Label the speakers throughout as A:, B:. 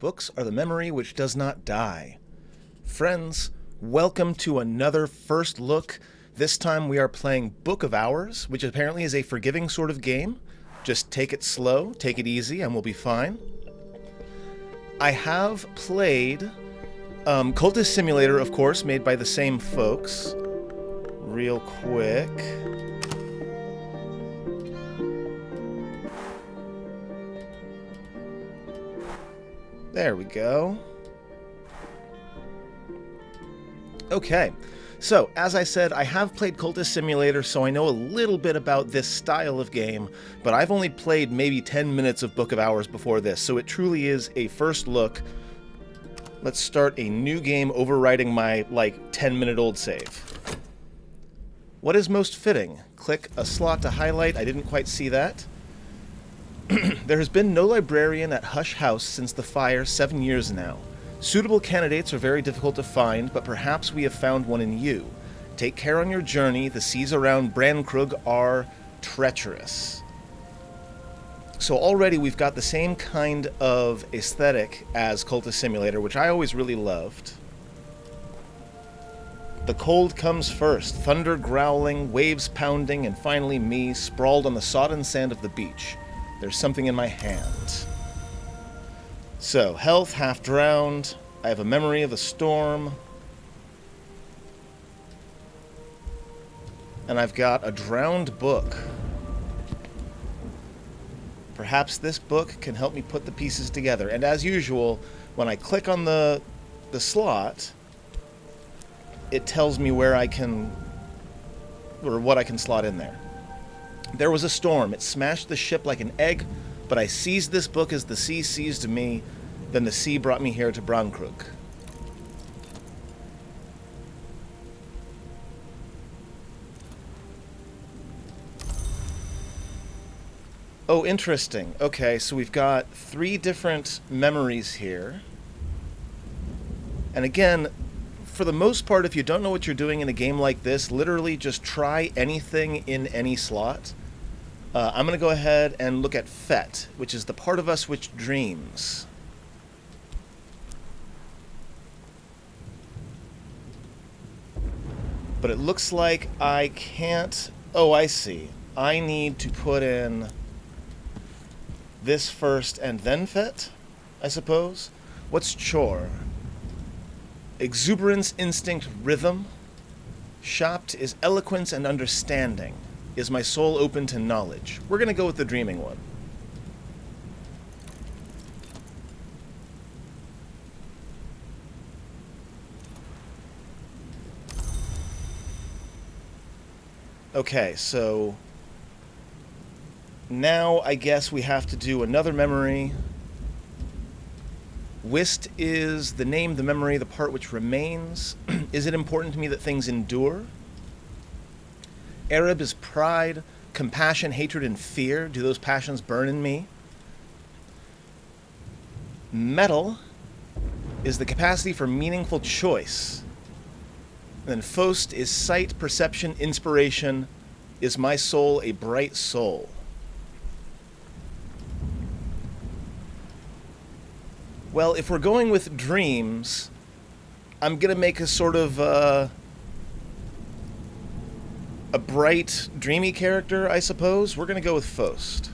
A: Books are the memory which does not die. Friends, welcome to another first look. This time we are playing Book of Hours, which apparently is a forgiving sort of game. Just take it slow, take it easy, and we'll be fine. I have played Cultist Simulator, of course, made by the same folks. Real quick. There we go. Okay, so as I said, I have played Cultist Simulator, so I know a little bit about this style of game, but I've only played maybe 10 minutes of Book of Hours before this, so it truly is a first look. Let's start a new game overwriting my, 10-minute-old save. What is most fitting? Click a slot to highlight. I didn't quite see that. There has been no librarian at Hush House since the fire 7 years now. Suitable candidates are very difficult to find, but perhaps we have found one in you. Take care on your journey. The seas around Brandkrug are treacherous. So already we've got the same kind of aesthetic as Cultist Simulator, which I always really loved. The cold comes first, thunder growling, waves pounding, and finally me, sprawled on the sodden sand of the beach. There's something in my hand. So, health, half drowned. I have a memory of a storm. And I've got a drowned book. Perhaps this book can help me put the pieces together. And as usual, when I click on the slot, it tells me where I can, or what I can slot in there. There was a storm. It smashed the ship like an egg, but I seized this book as the sea seized me. Then the sea brought me here to Brandkrug. Oh, interesting. Okay, so we've got 3 different memories here. And again, for the most part, if you don't know what you're doing in a game like this, literally just try anything in any slot. I'm going to go ahead and look at Fet, which is the part of us which dreams. But it looks like I can't... Oh, I see. I need to put in this first and then Fet, I suppose. What's Chore? Exuberance, instinct, rhythm. Shopped is eloquence and understanding. Is my soul open to knowledge? We're going to go with the dreaming one. Okay, so now I guess we have to do another memory. Wist is the name, the memory, the part which remains. Is it important to me that things endure? Arab is pride, compassion, hatred, and fear. Do those passions burn in me? Metal is the capacity for meaningful choice. And then Faust is sight, perception, inspiration. Is my soul a bright soul? Well, if we're going with dreams, I'm going to make a sort of a bright, dreamy character, I suppose. We're going to go with Faust.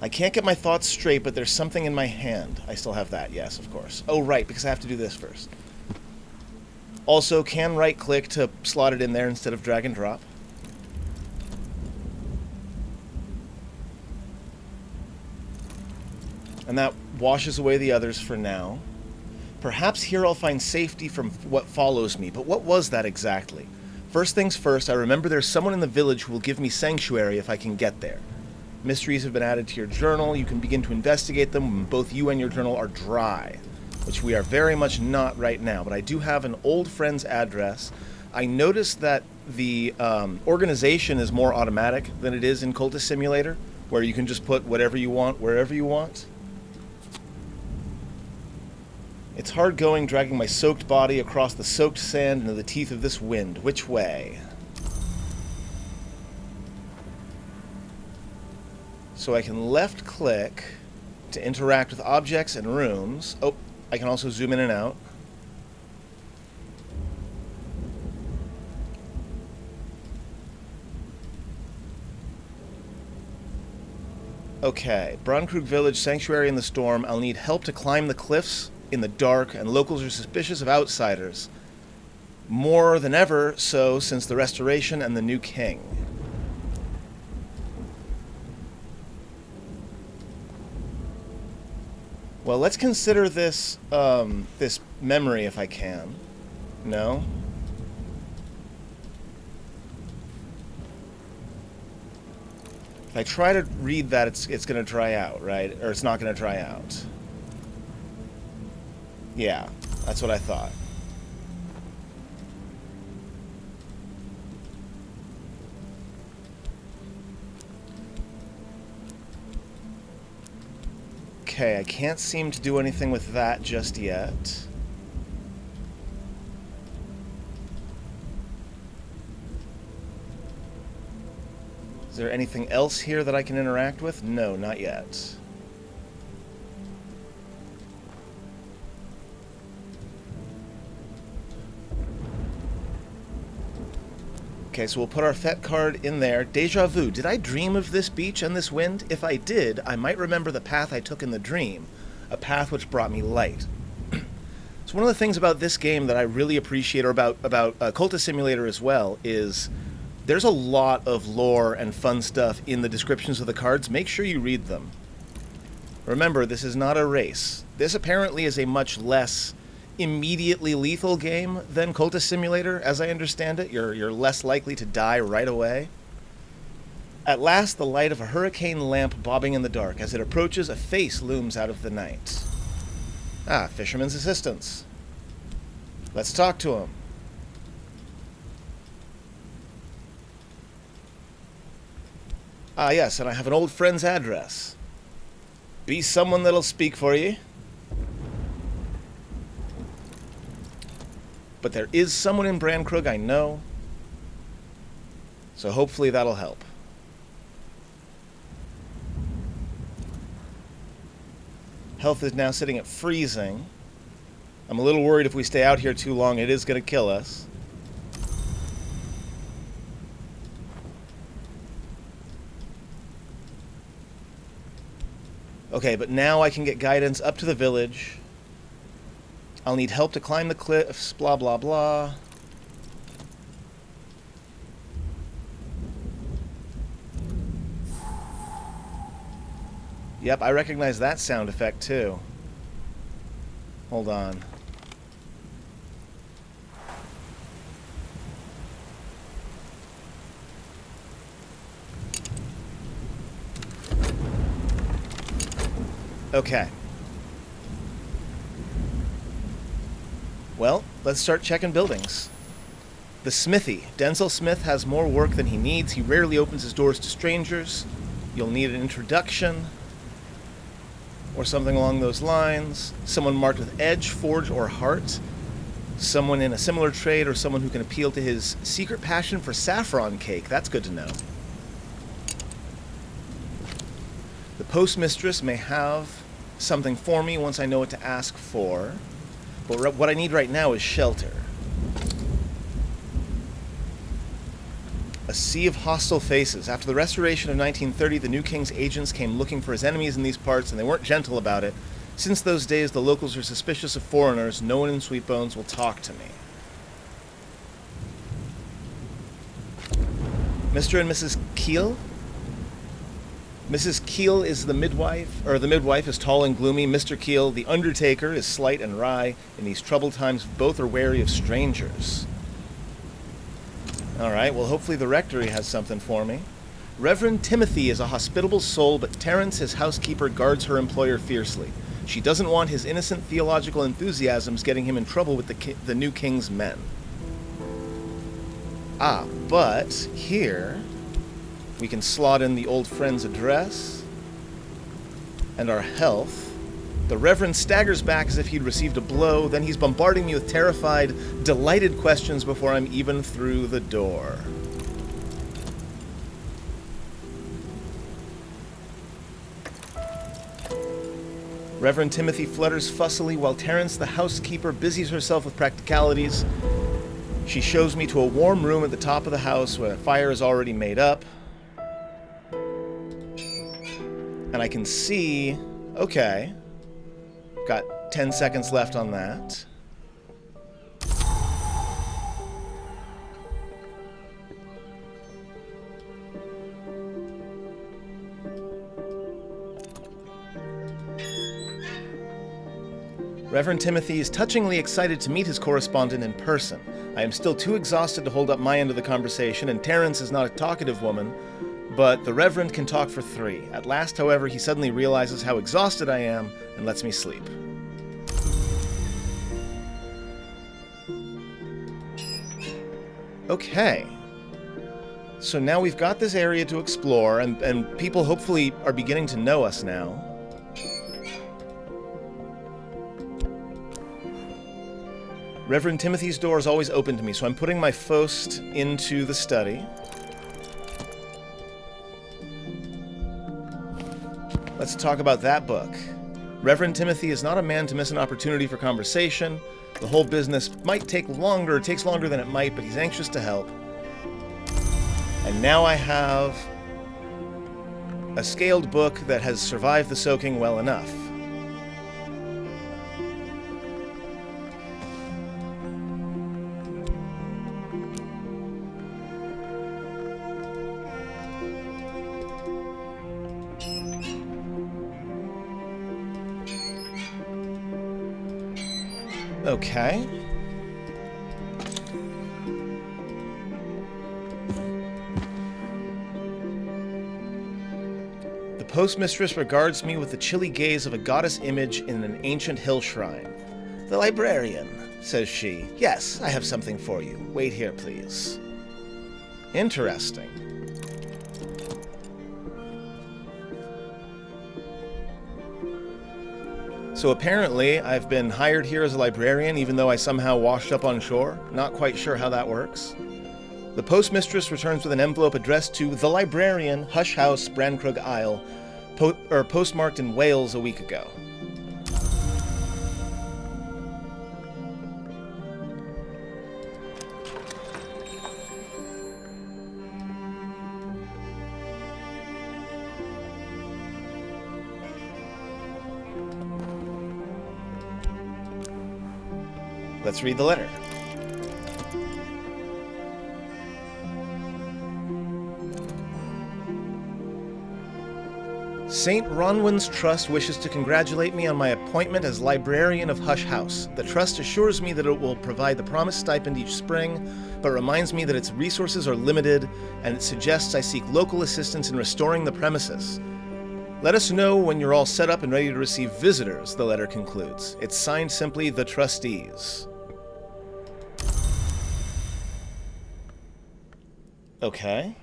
A: I can't get my thoughts straight, but there's something in my hand. I still have that, yes, of course. Oh, right, because I have to do this first. Also, can right-click to slot it in there instead of drag and drop. And that washes away the others for now. Perhaps here I'll find safety from what follows me, but what was that exactly? First things first, I remember there's someone in the village who will give me sanctuary if I can get there. Mysteries have been added to your journal. You can begin to investigate them when both you and your journal are dry, which we are very much not right now, but I do have an old friend's address. I noticed that the organization is more automatic than it is in Cultist Simulator, where you can just put whatever you want, wherever you want. It's hard going, dragging my soaked body across the soaked sand into the teeth of this wind. Which way? So I can left click to interact with objects and rooms. Oh, I can also zoom in and out. Okay, Braunkrug Village, Sanctuary in the Storm. I'll need help to climb the cliffs in the dark, and locals are suspicious of outsiders. More than ever so since the Restoration and the new king. Well, let's consider this, this memory if I can. No? If I try to read that, it's going to dry out, right? Or it's not going to dry out. Yeah, that's what I thought. Okay, I can't seem to do anything with that just yet. Is there anything else here that I can interact with? No, not yet. Okay, so we'll put our FET card in there. Deja vu. Did I dream of this beach and this wind? If I did, I might remember the path I took in the dream. A path which brought me light. So one of the things about this game that I really appreciate, or about Cultist Simulator as well, is there's a lot of lore and fun stuff in the descriptions of the cards. Make sure you read them. Remember, this is not a race. This apparently is a much less immediately lethal game than Cultist Simulator, as I understand it. You're less likely to die right away. At last, the light of a hurricane lamp bobbing in the dark. As it approaches, a face looms out of the night. Ah, fisherman's assistants. Let's talk to him. Ah, yes, and I have an old friend's address. Be someone that'll speak for ye. But there is someone in Braunkrug I know. So hopefully that'll help. Health is now sitting at freezing. I'm a little worried if we stay out here too long, it is going to kill us. Okay, but now I can get guidance up to the village. I'll need help to climb the cliffs, blah, blah, blah. Yep, I recognize that sound effect, too. Hold on. Okay. Well, let's start checking buildings. The smithy. Denzel Smith has more work than he needs. He rarely opens his doors to strangers. You'll need an introduction or something along those lines. Someone marked with edge, forge, or heart. Someone in a similar trade, or someone who can appeal to his secret passion for saffron cake. That's good to know. The postmistress may have something for me once I know what to ask for. But what I need right now is shelter. A sea of hostile faces. After the restoration of 1930, the new king's agents came looking for his enemies in these parts, and they weren't gentle about it. Since those days, the locals are suspicious of foreigners. No one in Sweetbones will talk to me. Mr. and Mrs. Keel? Mrs. Keel is the midwife, or the midwife is tall and gloomy. Mr. Keel, the undertaker, is slight and wry. In these troubled times, both are wary of strangers. All right, well, hopefully the rectory has something for me. Reverend Timothy is a hospitable soul, but Terence, his housekeeper, guards her employer fiercely. She doesn't want his innocent theological enthusiasms getting him in trouble with the new king's men. Ah, but here we can slot in the old friend's address and our health. The Reverend staggers back as if he'd received a blow. Then he's bombarding me with terrified, delighted questions before I'm even through the door. Reverend Timothy flutters fussily while Terence, the housekeeper, busies herself with practicalities. She shows me to a warm room at the top of the house where a fire is already made up. And I can see... Okay. Got 10 seconds left on that. Reverend Timothy is touchingly excited to meet his correspondent in person. I am still too exhausted to hold up my end of the conversation, and Terence is not a talkative woman, but the Reverend can talk for 3. At last, however, he suddenly realizes how exhausted I am and lets me sleep. Okay. So now we've got this area to explore, and people hopefully are beginning to know us now. Reverend Timothy's door is always open to me, so I'm putting my Faust into the study. Let's talk about that book. Reverend Timothy is not a man to miss an opportunity for conversation. The whole business might take longer, it takes longer than it might, but he's anxious to help. And now I have a scaled book that has survived the soaking well enough. Okay. The postmistress regards me with the chilly gaze of a goddess image in an ancient hill shrine. "The librarian," says she. "Yes, I have something for you. Wait here, please." Interesting. So apparently, I've been hired here as a librarian, even though I somehow washed up on shore. Not quite sure how that works. The postmistress returns with an envelope addressed to The Librarian, Hush House, Brankrug Isle, postmarked in Wales a week ago. Let's read the letter. St. Ronwin's Trust wishes to congratulate me on my appointment as librarian of Hush House. The Trust assures me that it will provide the promised stipend each spring, but reminds me that its resources are limited, and it suggests I seek local assistance in restoring the premises. Let us know when you're all set up and ready to receive visitors, the letter concludes. It's signed simply, The Trustees. Okay.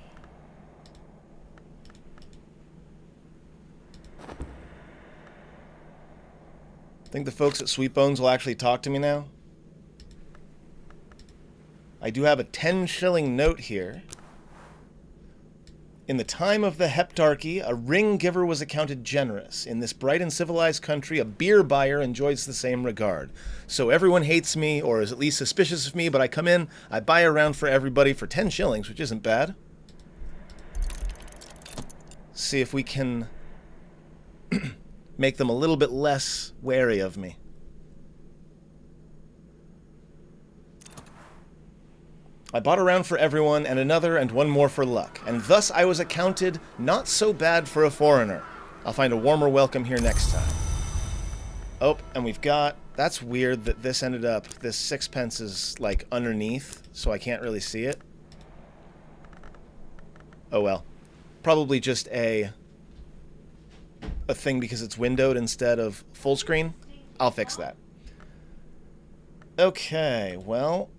A: Think the folks at Sweet Bones will actually talk to me now? I do have a 10-shilling note here. In the time of the Heptarchy, a ring giver was accounted generous. In this bright and civilized country, a beer buyer enjoys the same regard. So everyone hates me, or is at least suspicious of me, but I come in, I buy a round for everybody for 10 shillings, which isn't bad. See if we can make them a little bit less wary of me. I bought a round for everyone, and another, and one more for luck, and thus I was accounted not so bad for a foreigner. I'll find a warmer welcome here next time. Oh, and we've got... That's weird that this ended up... This 6p is, like, underneath, so I can't really see it. Oh well. Probably just a thing because it's windowed instead of full screen. I'll fix that. Okay, well...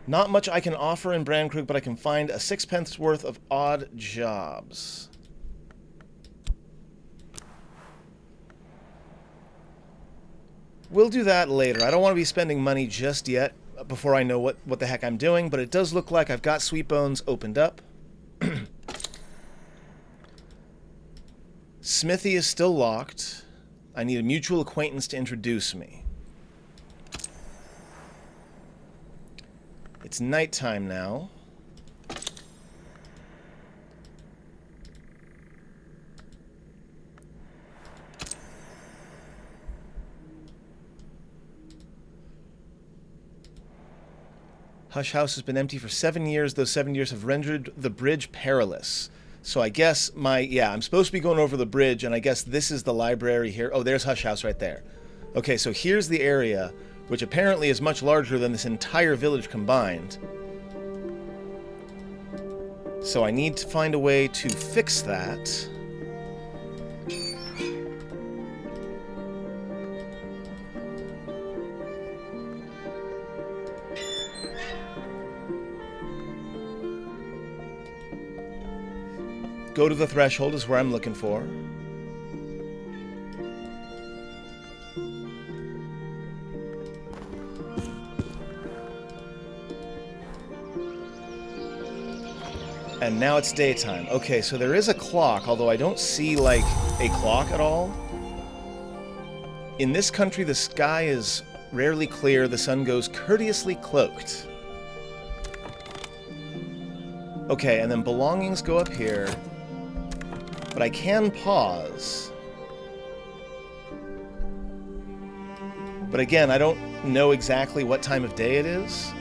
A: Not much I can offer in Brankrug, but I can find a 6p worth of odd jobs. We'll do that later. I don't want to be spending money just yet before I know what the heck I'm doing, but it does look like I've got Sweet Bones opened up. Smithy is still locked. I need a mutual acquaintance to introduce me. It's nighttime now. Hush House has been empty for 7 years. Those 7 years have rendered the bridge perilous. So I guess I'm supposed to be going over the bridge, and I guess this is the library here. Oh, there's Hush House right there. Okay, so here's the area, which apparently is much larger than this entire village combined. So I need to find a way to fix that. Go to the threshold is where I'm looking for. And now it's daytime. Okay, so there is a clock, although I don't see, like, a clock at all. In this country, the sky is rarely clear. The sun goes courteously cloaked. Okay, and then belongings go up here. But I can pause. But again, I don't know exactly what time of day it is.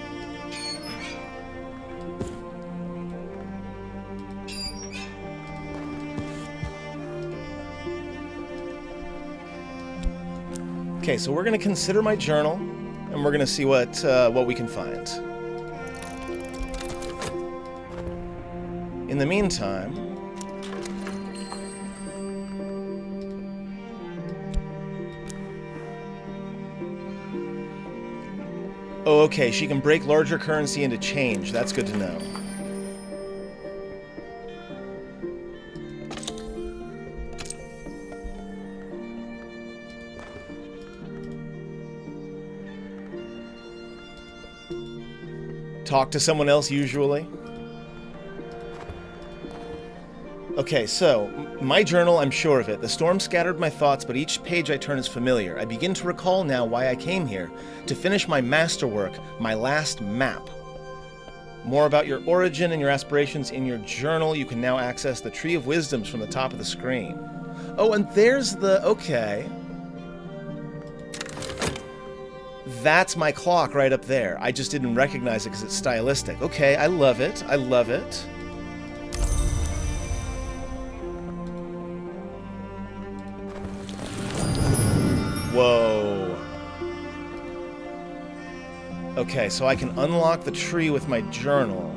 A: Okay, so we're going to consider my journal, and we're going to see what we can find. In the meantime... Oh, okay, she can break larger currency into change. That's good to know. Talk to someone else, usually. Okay, so, my journal, I'm sure of it. The storm scattered my thoughts, but each page I turn is familiar. I begin to recall now why I came here, to finish my masterwork, my last map. More about your origin and your aspirations in your journal. You can now access the Tree of Wisdoms from the top of the screen. Oh, and there's the... okay. That's my clock right up there. I just didn't recognize it because it's stylistic. Okay, I love it. I love it. Whoa. Okay, so I can unlock the tree with my journal.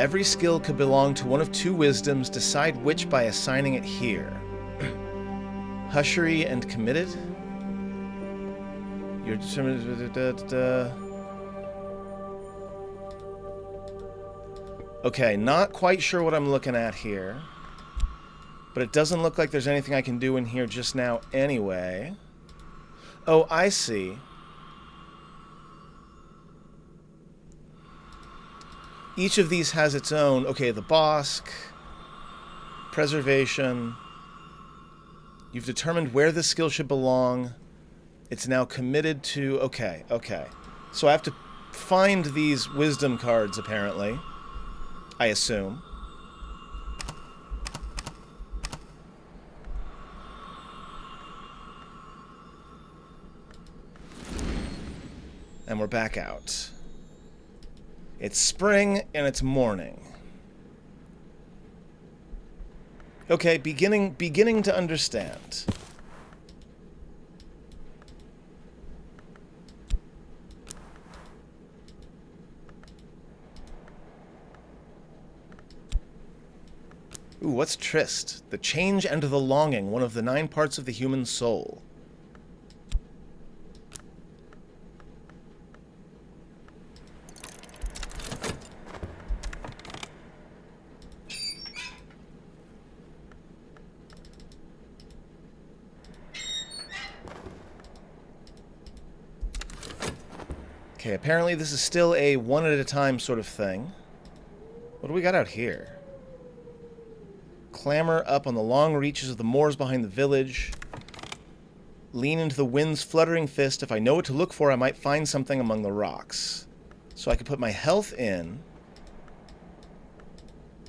A: Every skill could belong to one of two wisdoms. Decide which by assigning it here. Hushery and committed. You're determined... Okay, not quite sure what I'm looking at here. But it doesn't look like there's anything I can do in here just now anyway. Oh, I see. Each of these has its own... Okay, the Bosque. Preservation. You've determined where this skill should belong. It's now committed to... Okay, okay. So I have to find these wisdom cards, apparently. I assume. And we're back out. It's spring and it's morning. Okay, beginning to understand. Ooh, what's Tryst? The change and the longing, one of the 9 parts of the human soul. Okay, apparently this is still a one-at-a-time sort of thing. What do we got out here? Clamber up on the long reaches of the moors behind the village. Lean into the wind's fluttering fist. If I know what to look for, I might find something among the rocks. So I could put my health in,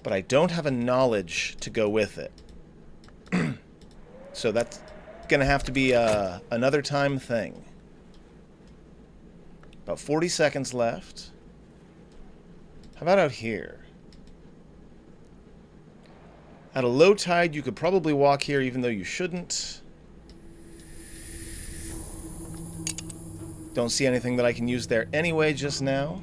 A: but I don't have a knowledge to go with it. So that's going to have to be another time thing. About 40 seconds left. How about out here? At a low tide, you could probably walk here even though you shouldn't. Don't see anything that I can use there anyway just now.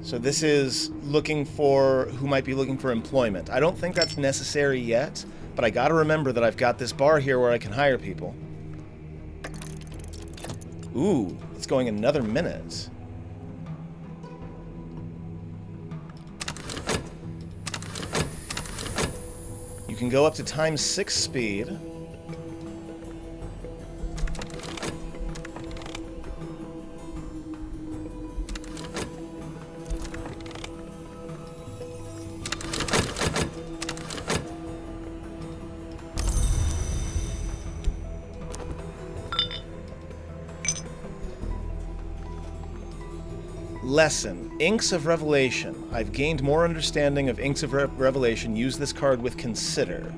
A: So this is looking for who might be looking for employment. I don't think that's necessary yet, but I gotta remember that I've got this bar here where I can hire people. Ooh, it's going another minute. You can go up to ×6 speed. Lesson. Inks of Revelation. I've gained more understanding of Inks of Revelation. Use this card with consider.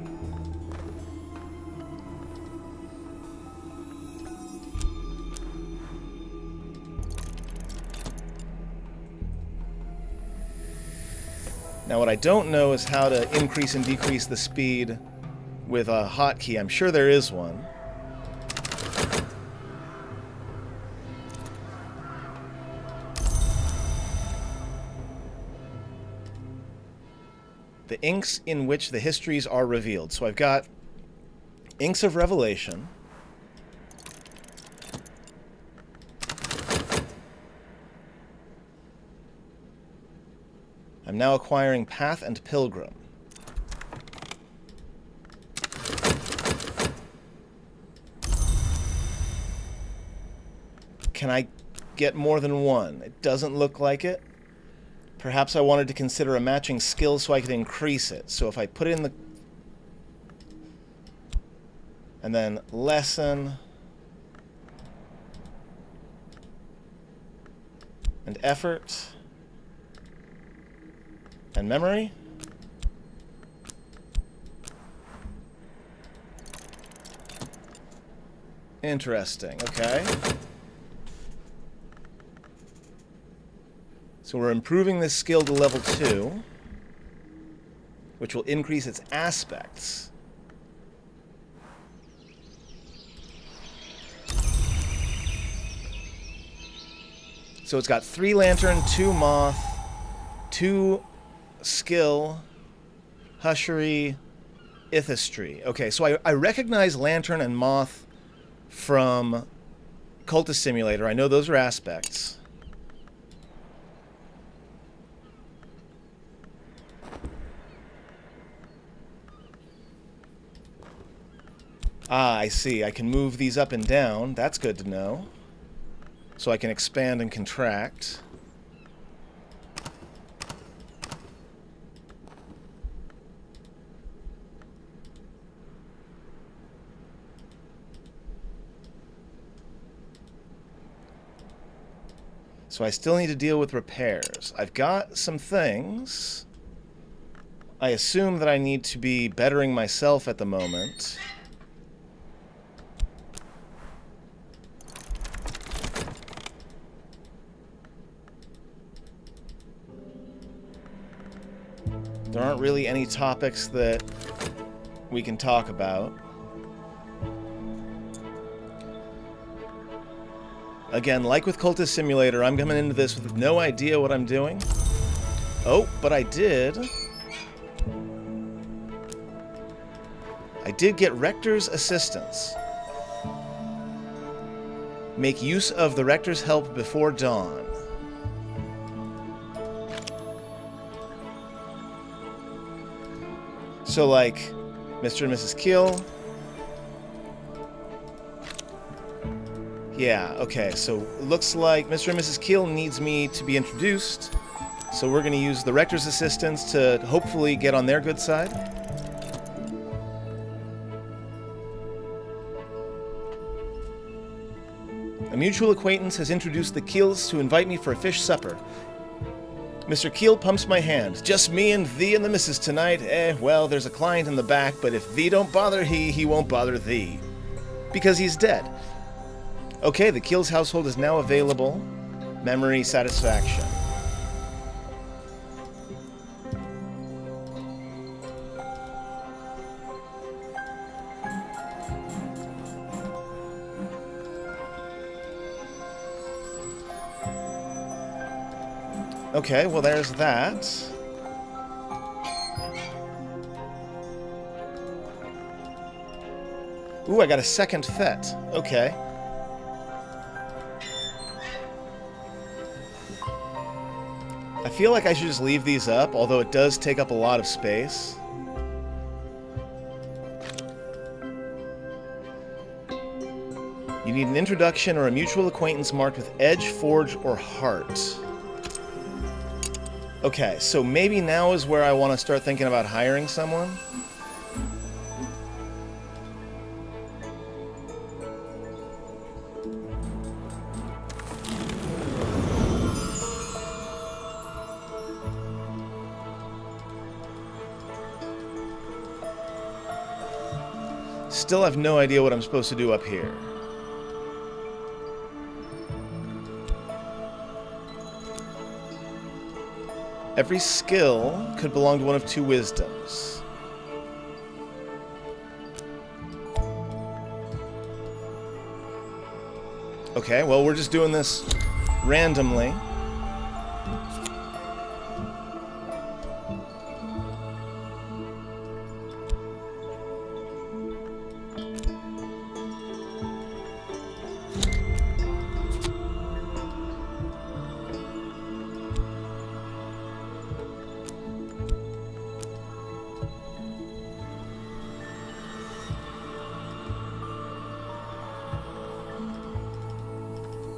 A: Now what I don't know is how to increase and decrease the speed with a hotkey. I'm sure there is one. The inks in which the histories are revealed. So I've got Inks of Revelation. I'm now acquiring Path and Pilgrim. Can I get more than one? It doesn't look like it. Perhaps I wanted to consider a matching skill so I could increase it. So if I put in the... and then lesson... and effort... and memory? Interesting, okay. So we're improving this skill to level 2, which will increase its aspects. So it's got 3 lantern, 2 moth, 2 skill, hushery, ithistry. Okay, so I recognize lantern and moth from Cultist Simulator. I know those are aspects. Ah, I see. I can move these up and down. That's good to know. So I can expand and contract. So I still need to deal with repairs. I've got some things. I assume that I need to be bettering myself at the moment. There aren't really any topics that we can talk about. Again, like with Cultist Simulator, I'm coming into this with no idea what I'm doing. Oh, but I did get Rector's assistance. Make use of the Rector's help before dawn. So, like, Mr. and Mrs. Keel. Yeah, okay, so it looks like Mr. and Mrs. Keel needs me to be introduced. So we're going to use the Rector's assistance to hopefully get on their good side. A mutual acquaintance has introduced the Keels to invite me for a fish supper. Mr. Keel pumps my hand. Just me and thee and the missus tonight. Well, there's a client in the back, but if thee don't bother he won't bother thee. Because he's dead. Okay, the Keels household is now available. Memory satisfaction. Okay, well there's that. Ooh, I got a second fet. Okay. I feel like I should just leave these up, although it does take up a lot of space. You need an introduction or a mutual acquaintance marked with Edge, Forge, or Heart. Okay, so maybe now is where I want to start thinking about hiring someone. Still have no idea what I'm supposed to do up here. Every skill could belong to one of two wisdoms. Okay, well, we're just doing this randomly.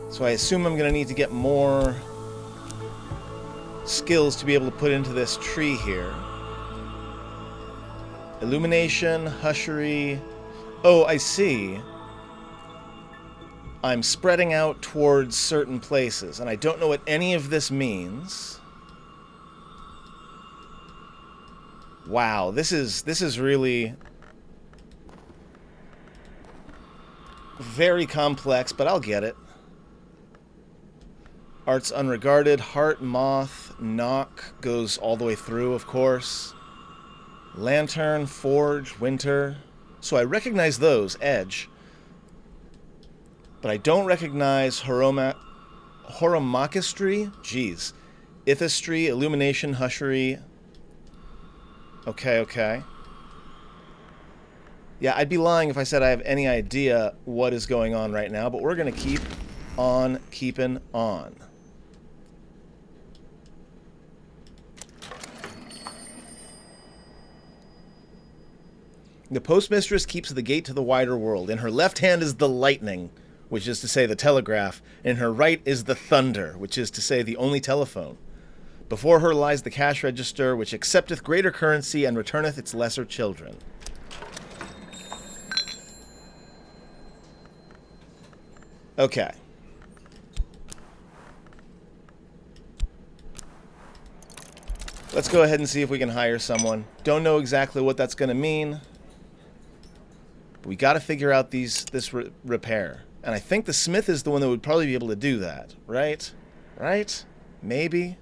A: So I assume I'm going to need to get more skills to be able to put into this tree here. Illumination, hushery. Oh, I see. I'm spreading out towards certain places, and I don't know what any of this means. Wow, this is really very complex, but I'll get it. Art's unregarded, heart, moth, knock goes all the way through, of course. Lantern, forge, winter. So I recognize those, edge. But I don't recognize horomachistry, jeez. Ithistry, illumination, hushery. Okay. Yeah, I'd be lying if I said I have any idea what is going on right now, but we're going to keep on keeping on. The postmistress keeps the gate to the wider world. In her left hand is the lightning, which is to say the telegraph. In her right is the thunder, which is to say the only telephone. Before her lies the cash register, which accepteth greater currency and returneth its lesser children. Okay. Let's go ahead and see if we can hire someone. Don't know exactly what that's going to mean. But we got to figure out this repair. And I think the smith is the one that would probably be able to do that, right? Right? Maybe?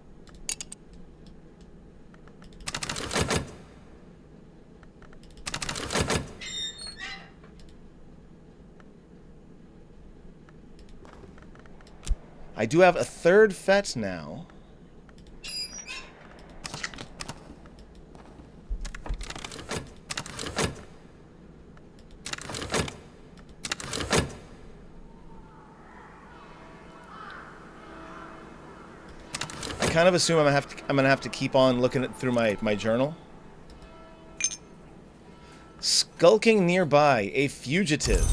A: I do have a third fet now. kind of assume I'm gonna have to keep on looking through my journal. Skulking nearby, a fugitive.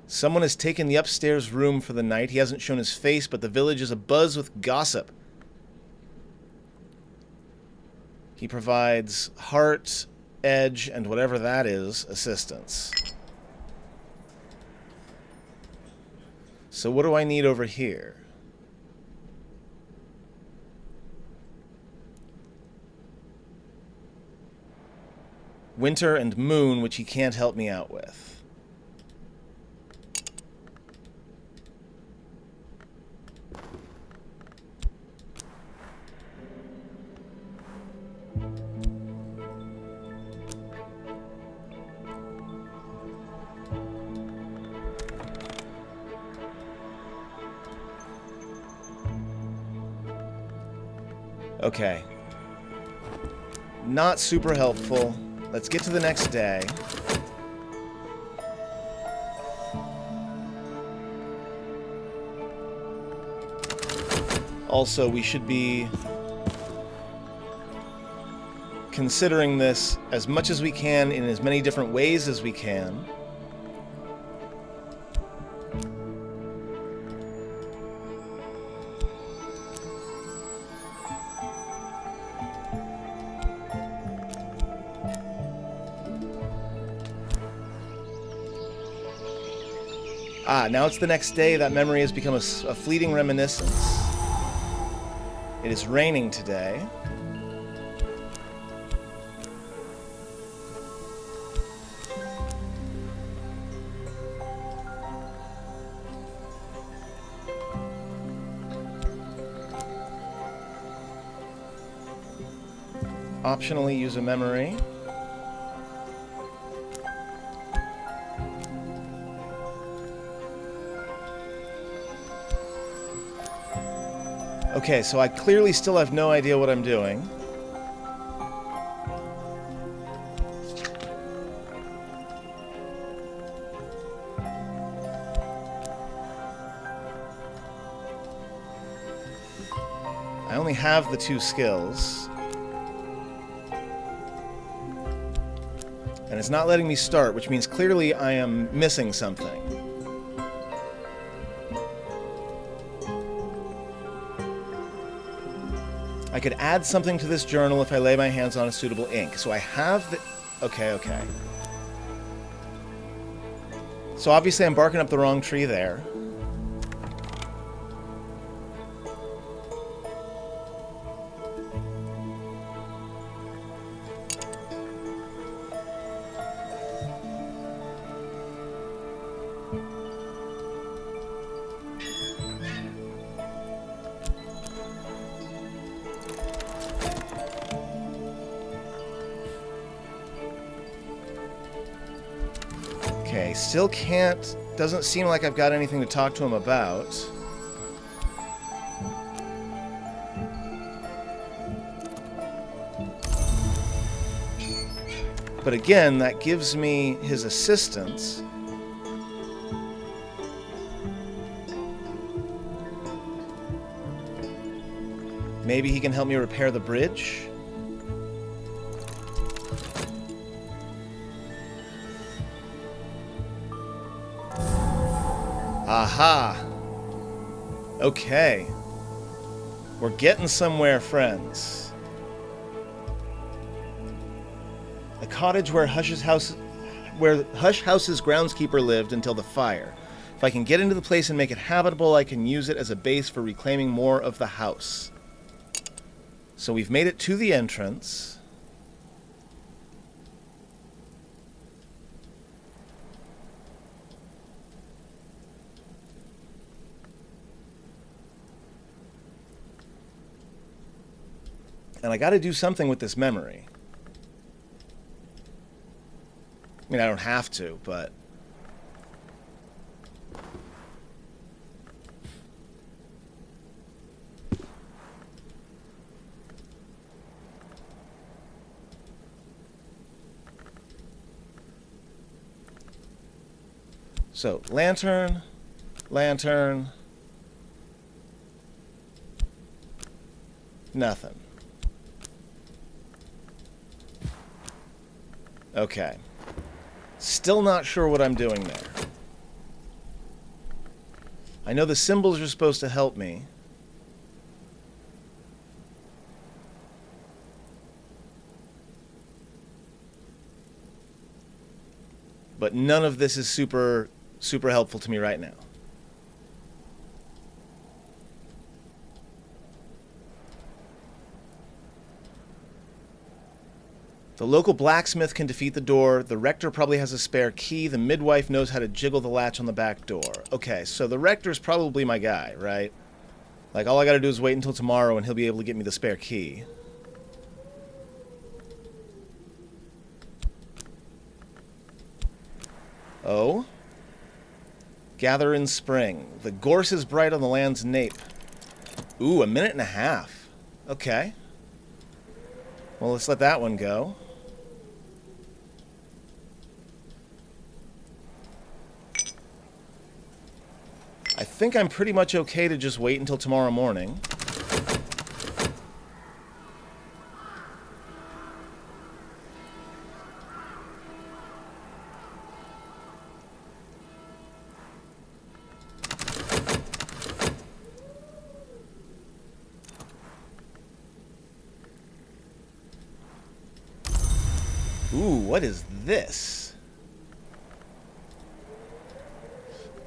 A: Someone has taken the upstairs room for the night. He hasn't shown his face, but the village is abuzz with gossip. He provides heart, edge, and whatever that is, assistance. So what do I need over here? Winter and Moon, which he can't help me out with. Okay. Not super helpful. Let's get to the next day. Also, we should be considering this as much as we can in as many different ways as we can. Ah, now it's the next day. That memory has become a fleeting reminiscence. It is raining today. Optionally use a memory. Okay, so I clearly still have no idea what I'm doing. I only have the 2 skills. And it's not letting me start, which means clearly I am missing something. I could add something to this journal if I lay my hands on a suitable ink. So I have the... Okay. So obviously I'm barking up the wrong tree there. Okay, still can't... Doesn't seem like I've got anything to talk to him about. But again, that gives me his assistance. Maybe he can help me repair the bridge? Aha! Okay. We're getting somewhere, friends. A cottage where Hush House's groundskeeper lived until the fire. If I can get into the place and make it habitable, I can use it as a base for reclaiming more of the house. So we've made it to the entrance. And I got to do something with this memory. I mean, I don't have to, but... So, lantern, lantern, Nothing. Okay. Still not sure what I'm doing there. I know the symbols are supposed to help me. But none of this is super helpful to me right now. The local blacksmith can defeat the door. The rector probably has a spare key. The midwife knows how to jiggle the latch on the back door. Okay, so the rector's probably my guy, right? Like, all I gotta do is wait until tomorrow and he'll be able to get me the spare key. Oh? Gather in spring. The gorse is bright on the land's nape. Ooh, 1.5 minutes. Okay. Well, let's let that one go. I think I'm pretty much okay to just wait until tomorrow morning. Ooh, what is this?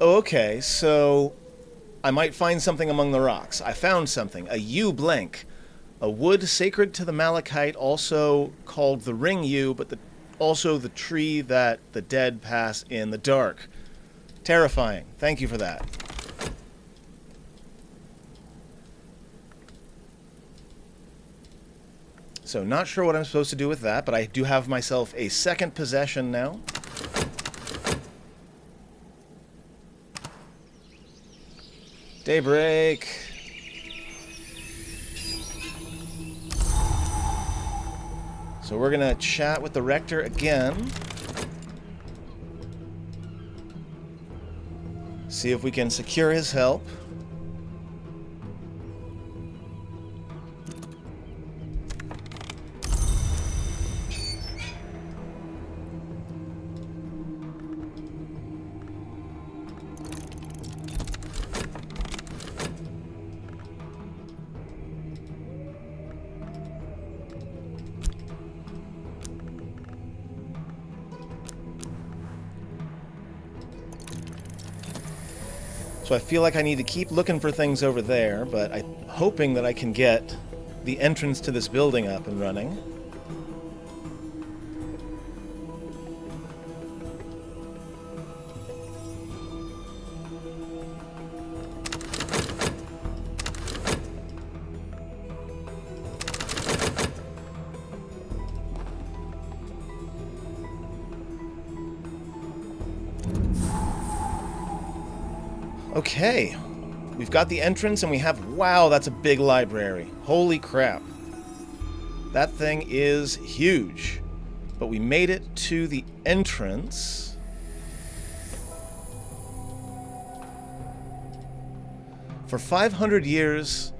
A: Oh, okay, so I might find something among the rocks. I found something. A yew blank. A wood sacred to the malachite, also called the ring yew, but also the tree that the dead pass in the dark. Terrifying. Thank you for that. So, not sure what I'm supposed to do with that, but I do have myself a second possession now. Daybreak. So we're gonna chat with the rector again. See if we can secure his help. So I feel like I need to keep looking for things over there, but I'm hoping that I can get the entrance to this building up and running. Okay, we've got the entrance and we have... Wow, that's a big library. Holy crap. That thing is huge. But we made it to the entrance. For 500 years,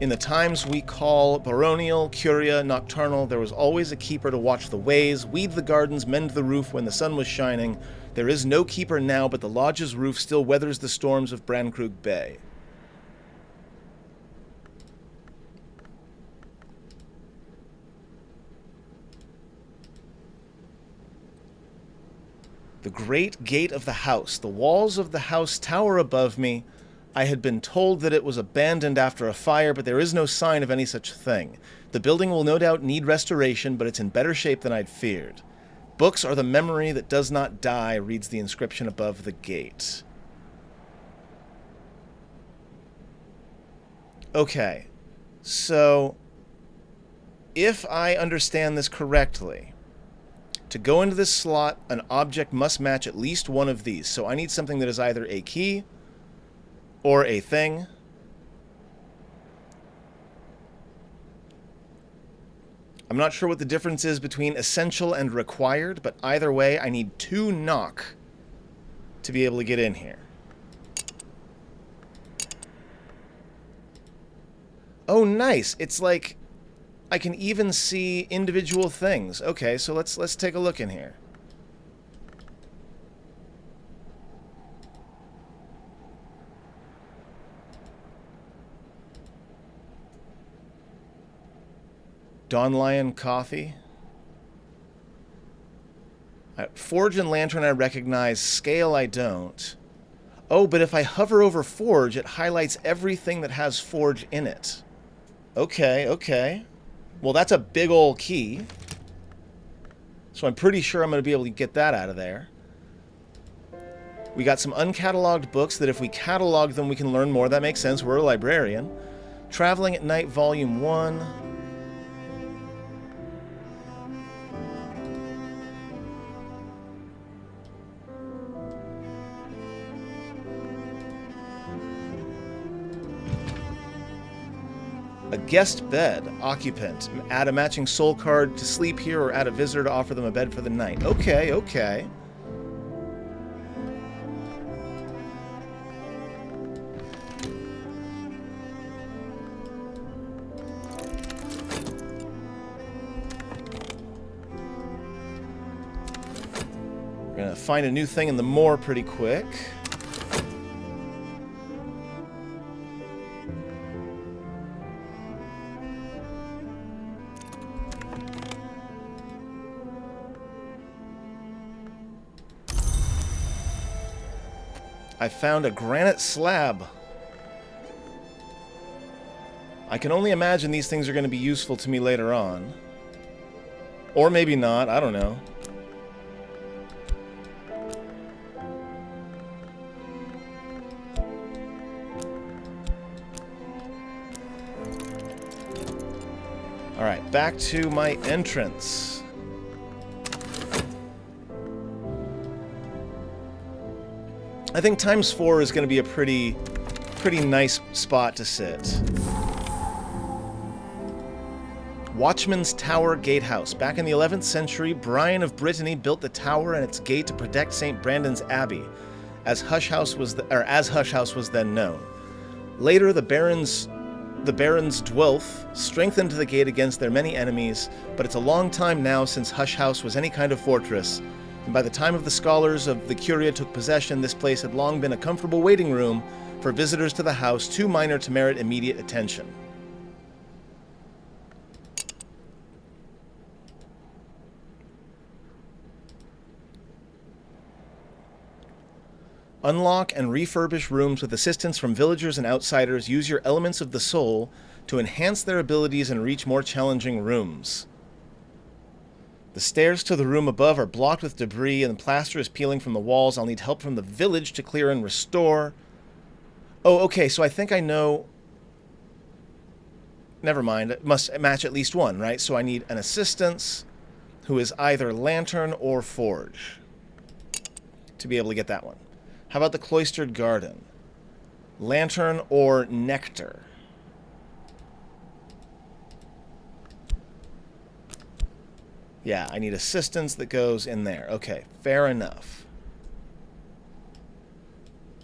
A: in the times we call baronial, curia, nocturnal, there was always a keeper to watch the ways, weed the gardens, mend the roof when the sun was shining. There is no keeper now, but the lodge's roof still weathers the storms of Brankrug Bay. The great gate of the house. The walls of the house tower above me. I had been told that it was abandoned after a fire, but there is no sign of any such thing. The building will no doubt need restoration, but it's in better shape than I'd feared. Books are the memory that does not die, reads the inscription above the gate. Okay, so if I understand this correctly, to go into this slot, an object must match at least one of these. So I need something that is either a key or a thing. I'm not sure what the difference is between essential and required, but either way, I need 2 knock to be able to get in here. Oh, nice. It's like I can even see individual things. Okay, so let's take a look in here. Dawn Lion Coffee. Forge and Lantern I recognize. Scale I don't. Oh, but if I hover over Forge, it highlights everything that has Forge in it. Okay, okay. Well, that's a big ol' key. So I'm pretty sure I'm going to be able to get that out of there. We got some uncatalogued books that if we catalog them, we can learn more. That makes sense. We're a librarian. Traveling at Night, Volume 1. A guest bed. Occupant. Add a matching soul card to sleep here or add a visitor to offer them a bed for the night. Okay, okay. We're gonna find a new thing in the moor pretty quick. I found a granite slab. I can only imagine these things are going to be useful to me later on. Or maybe not, I don't know. Alright, back to my entrance. I think ×4 is going to be a pretty nice spot to sit. Watchman's Tower Gatehouse. Back in the 11th century, Brian of Brittany built the tower and its gate to protect St. Brandon's Abbey, as Hush House was then known. Later, the barons Dwelf strengthened the gate against their many enemies, but it's a long time now since Hush House was any kind of fortress. And by the time of the scholars of the Curia took possession, this place had long been a comfortable waiting room for visitors to the house, too minor to merit immediate attention. Unlock and refurbish rooms with assistance from villagers and outsiders. Use your elements of the soul to enhance their abilities and reach more challenging rooms. The stairs to the room above are blocked with debris and the plaster is peeling from the walls. I'll need help from the village to clear and restore. Oh, okay, so I think I know... Never mind, it must match at least one, right? So I need an assistance who is either Lantern or Forge to be able to get that one. How about the Cloistered Garden? Lantern or Nectar? Yeah, I need assistance that goes in there. Okay, fair enough.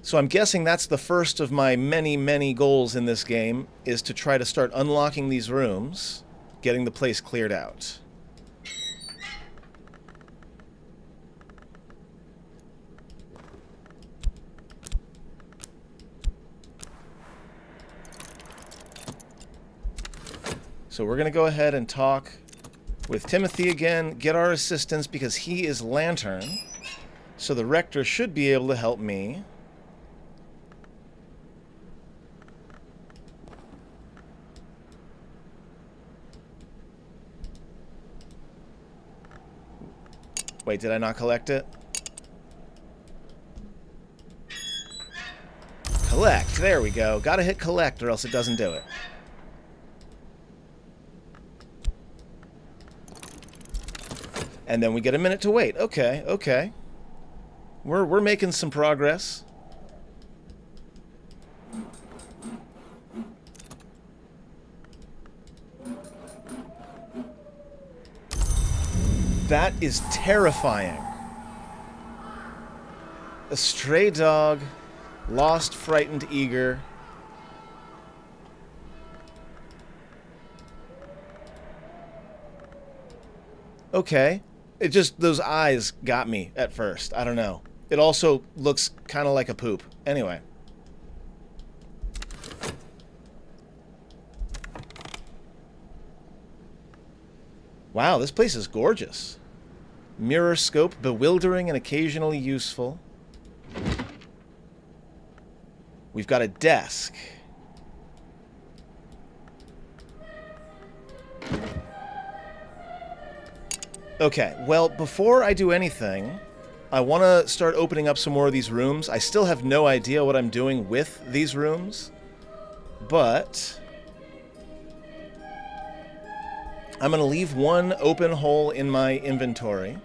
A: So I'm guessing that's the first of my many, many goals in this game, is to try to start unlocking these rooms, getting the place cleared out. So we're going to go ahead and talk with Timothy again, get our assistance because he is Lantern. So the Rector should be able to help me. Wait, did I not collect it? Collect, there we go. Gotta hit collect or else it doesn't do it. And then we get a minute to wait. Okay, okay. We're making some progress. That is terrifying. A stray dog, lost, frightened, eager. Okay. It just, those eyes got me at first. I don't know. It also looks kind of like a poop. Anyway. Wow, this place is gorgeous. Mirror scope, bewildering and occasionally useful. We've got a desk. Okay, well, before I do anything, I want to start opening up some more of these rooms. I still have no idea what I'm doing with these rooms, but I'm going to leave one open hole in my inventory.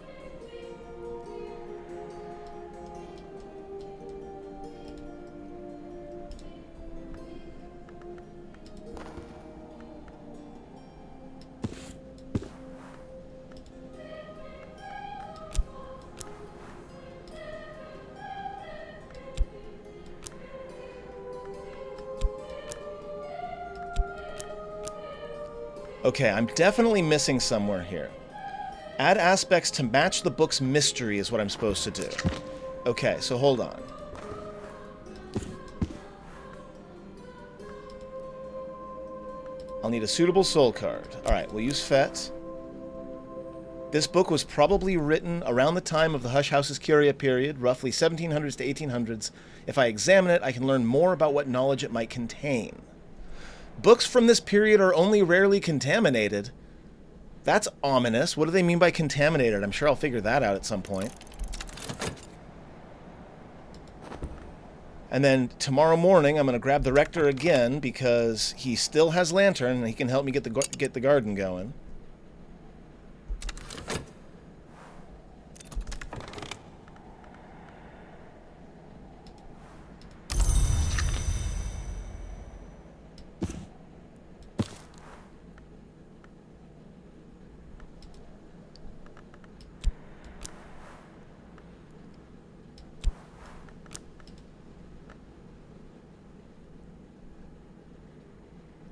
A: Okay, I'm definitely missing somewhere here. Add aspects to match the book's mystery is what I'm supposed to do. Okay, so hold on. I'll need a suitable soul card. Alright, we'll use Fett. This book was probably written around the time of the Hush House's Curia period, roughly 1700s to 1800s. If I examine it, I can learn more about what knowledge it might contain. Books from this period are only rarely contaminated. That's ominous. What do they mean by contaminated? I'm sure I'll figure that out at some point. And then tomorrow morning, I'm going to grab the Rector again because he still has Lantern and he can help me get the garden going.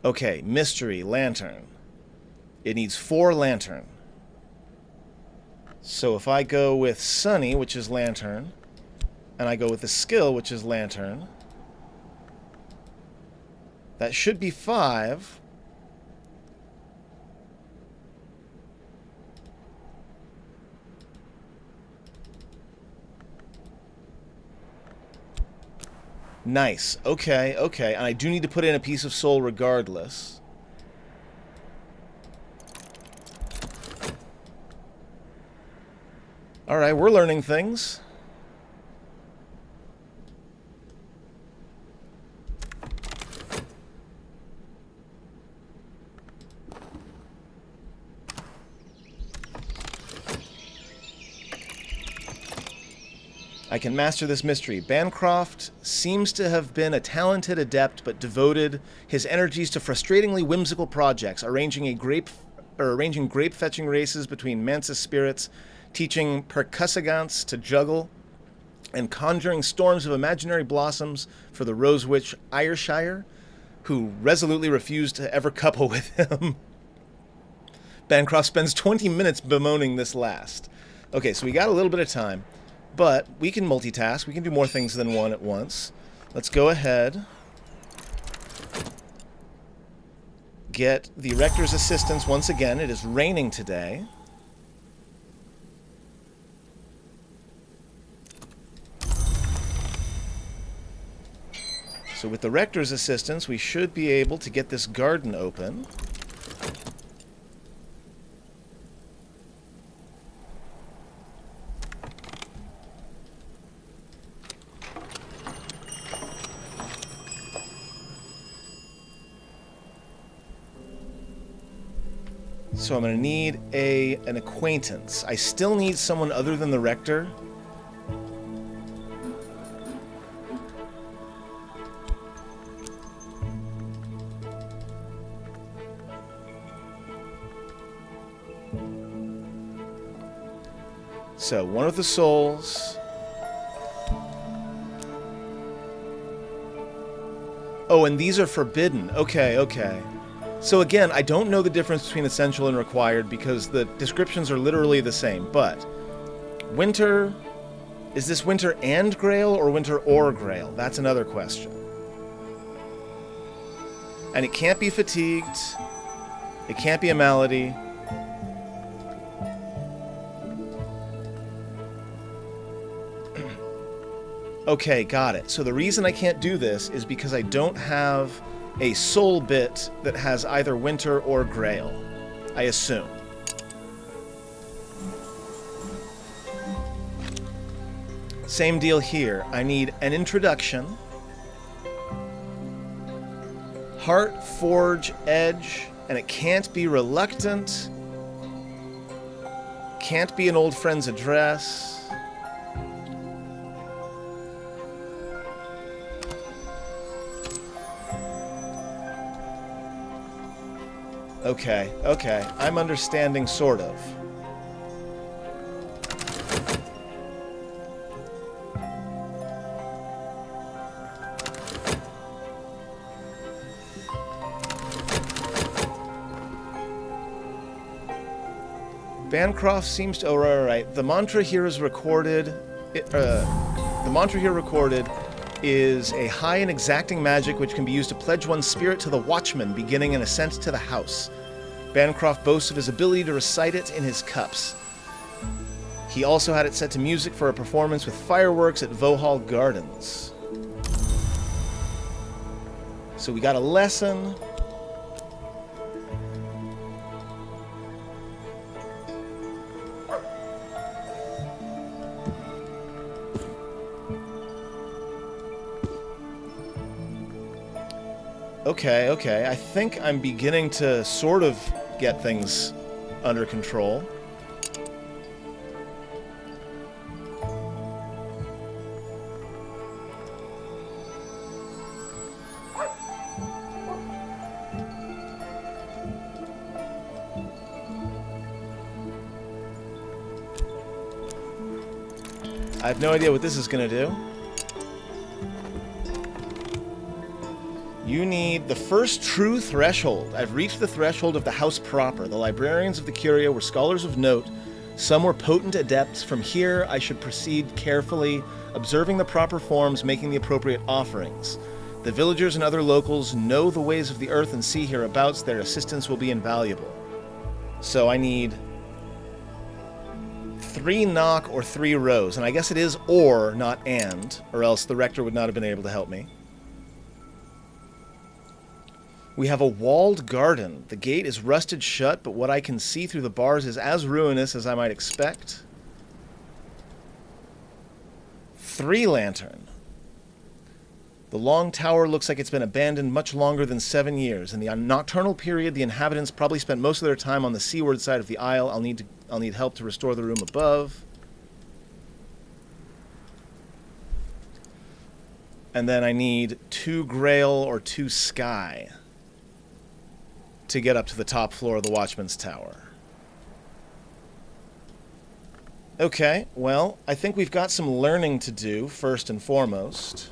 A: Okay, mystery, lantern. It needs 4 lantern. So if I go with Sunny, which is lantern, and I go with the skill, which is lantern, that should be 5. Nice. Okay, okay. And I do need to put in a piece of soul regardless. Alright, we're learning things. I can master this mystery. Bancroft seems to have been a talented adept, but devoted his energies to frustratingly whimsical projects, arranging grape fetching races between Mantis spirits, teaching percussagants to juggle, and conjuring storms of imaginary blossoms for the Rose Witch Ayrshire, who resolutely refused to ever couple with him. Bancroft spends 20 minutes bemoaning this last. Okay, so we got a little bit of time. But we can multitask. We can do more things than one at once. Let's go ahead. Get the Rector's assistance once again. It is raining today. So with the Rector's assistance, we should be able to get this garden open. So I'm going to need an acquaintance. I still need someone other than the Rector. So, one of the souls. Oh, and these are forbidden. Okay, okay. So again, I don't know the difference between essential and required because the descriptions are literally the same, but winter, is this winter and grail or winter or grail? That's another question. And it can't be fatigued, it can't be a malady. Okay, got it. So the reason I can't do this is because I don't have a soul bit that has either winter or grail, I assume. Same deal here. I need an introduction. Heart, forge, edge, and it can't be reluctant. Can't be an old friend's address. Okay, I'm understanding, sort of. Bancroft seems to... Oh, right. The mantra here is recorded... the mantra here recorded is a high and exacting magic which can be used to pledge one's spirit to the watchman, beginning an ascent to the house. Bancroft boasts of his ability to recite it in his cups. He also had it set to music for a performance with fireworks at Vauxhall Gardens. So we got a lesson. Okay. I think I'm beginning to sort of get things under control. I have no idea what this is going to do. You need the first true threshold. I've reached the threshold of the house proper. The librarians of the Curia were scholars of note. Some were potent adepts. From here, I should proceed carefully, observing the proper forms, making the appropriate offerings. The villagers and other locals know the ways of the earth and sea hereabouts. Their assistance will be invaluable. So I need 3 knock or 3 rows. And I guess it is or, not and, or else the rector would not have been able to help me. We have a walled garden. The gate is rusted shut, but what I can see through the bars is as ruinous as I might expect. 3 lantern. The long tower looks like it's been abandoned much longer than 7 years. In the nocturnal period, the inhabitants probably spent most of their time on the seaward side of the isle. I'll need help to restore the room above. And then I need 2 grail or 2 sky to get up to the top floor of the Watchman's Tower. Okay, well, I think we've got some learning to do, first and foremost.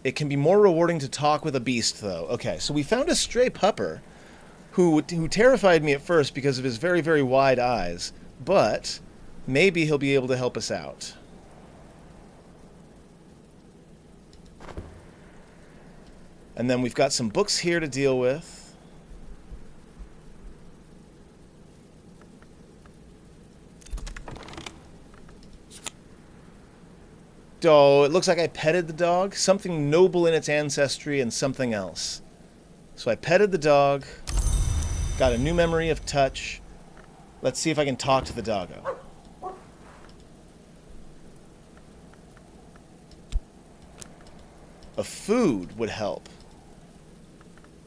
A: It can be more rewarding to talk with a beast, though. Okay, so we found a stray pupper who terrified me at first because of his very, very wide eyes, but maybe he'll be able to help us out. And then we've got some books here to deal with. Oh, it looks like I petted the dog. Something noble in its ancestry and something else. So I petted the dog. Got a new memory of touch. Let's see if I can talk to the doggo. A food would help.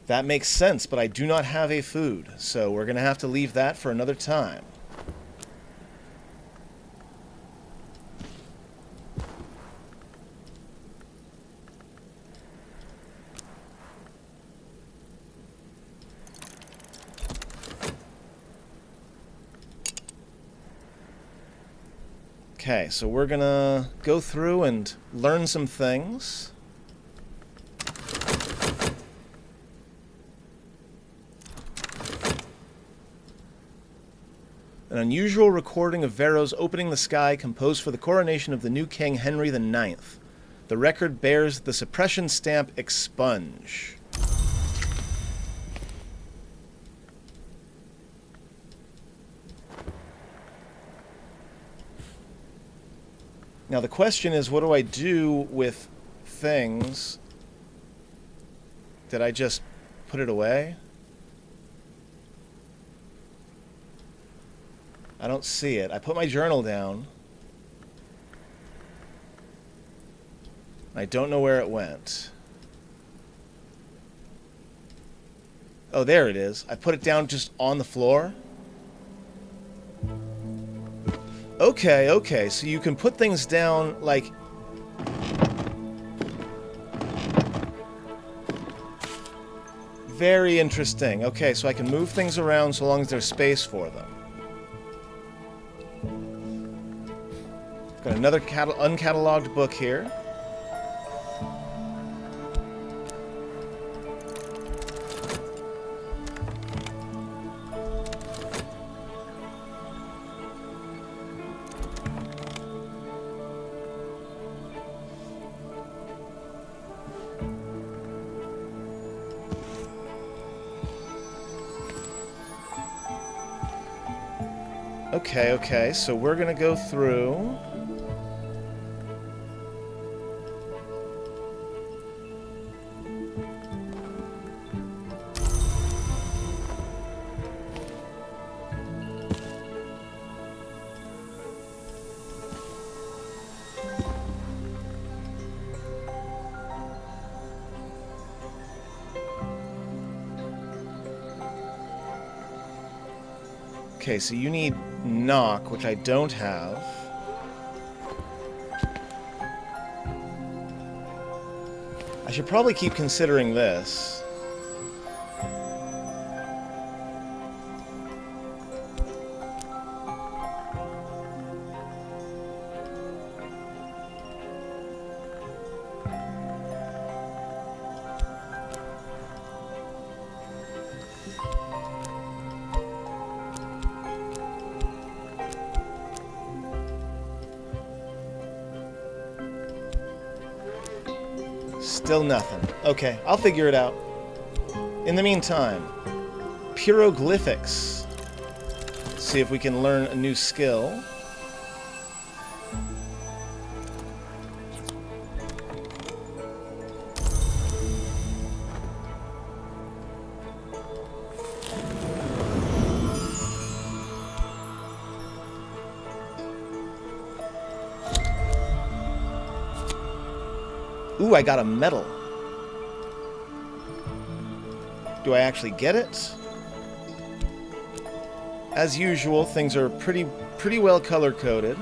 A: That makes sense, but I do not have a food, so we're going to have to leave that for another time. Okay, so we're going to go through and learn some things. An unusual recording of Vero's opening the sky composed for the coronation of the new king Henry IX. The record bears the suppression stamp expunge. Now the question is, what do I do with things? Did I just put it away? I don't see it. I put my journal down. I don't know where it went. Oh, there it is. I put it down just on the floor. Okay, so you can put things down, like... Very interesting. Okay, so I can move things around so long as there's space for them. Got another uncatalogued book here. Okay, so we're gonna go through... Okay, so you need knock, which I don't have. I should probably keep considering this. Still nothing. Okay, I'll figure it out. In the meantime, pyroglyphics. Let's see if we can learn a new skill. Ooh, I got a medal. Do I actually get it? As usual, things are pretty well color-coded.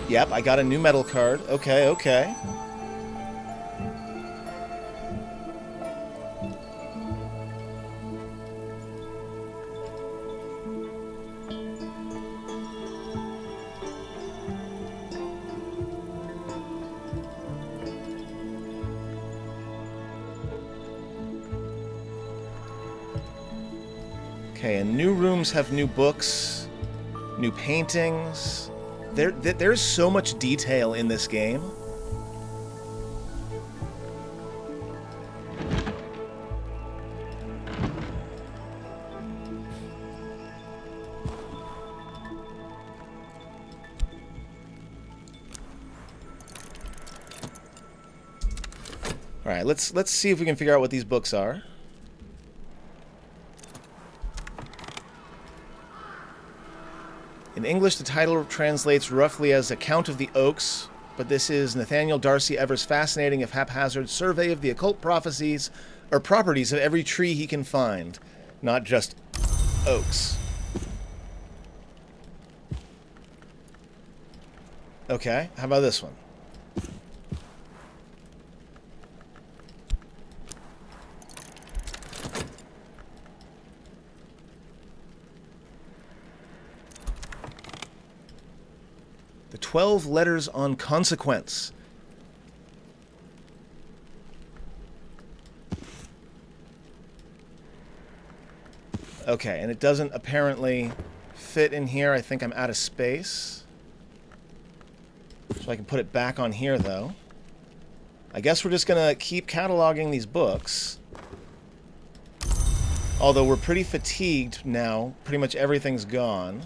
A: Yep, I got a new medal card. Okay. Okay, and new rooms have new books, new paintings. There's so much detail in this game. All right, let's see if we can figure out what these books are. In English, the title translates roughly as Account of the Oaks, but this is Nathaniel Darcy Ever's fascinating, if haphazard, survey of the occult prophecies or properties of every tree he can find, not just oaks. Okay, how about this one? The 12 letters on consequence. Okay, and it doesn't apparently fit in here. I think I'm out of space. So I can put it back on here, though. I guess we're just going to keep cataloging these books. Although we're pretty fatigued now. Pretty much everything's gone.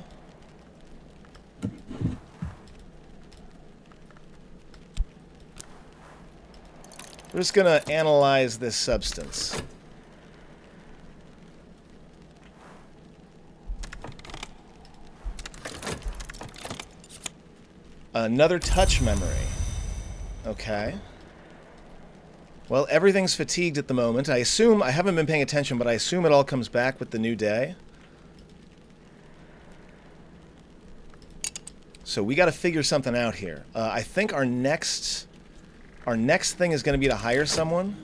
A: We're just going to analyze this substance. Another touch memory. Okay. Well, everything's fatigued at the moment. I assume, I haven't been paying attention, but I assume it all comes back with the new day. So we got to figure something out here. I think our next thing is going to be to hire someone.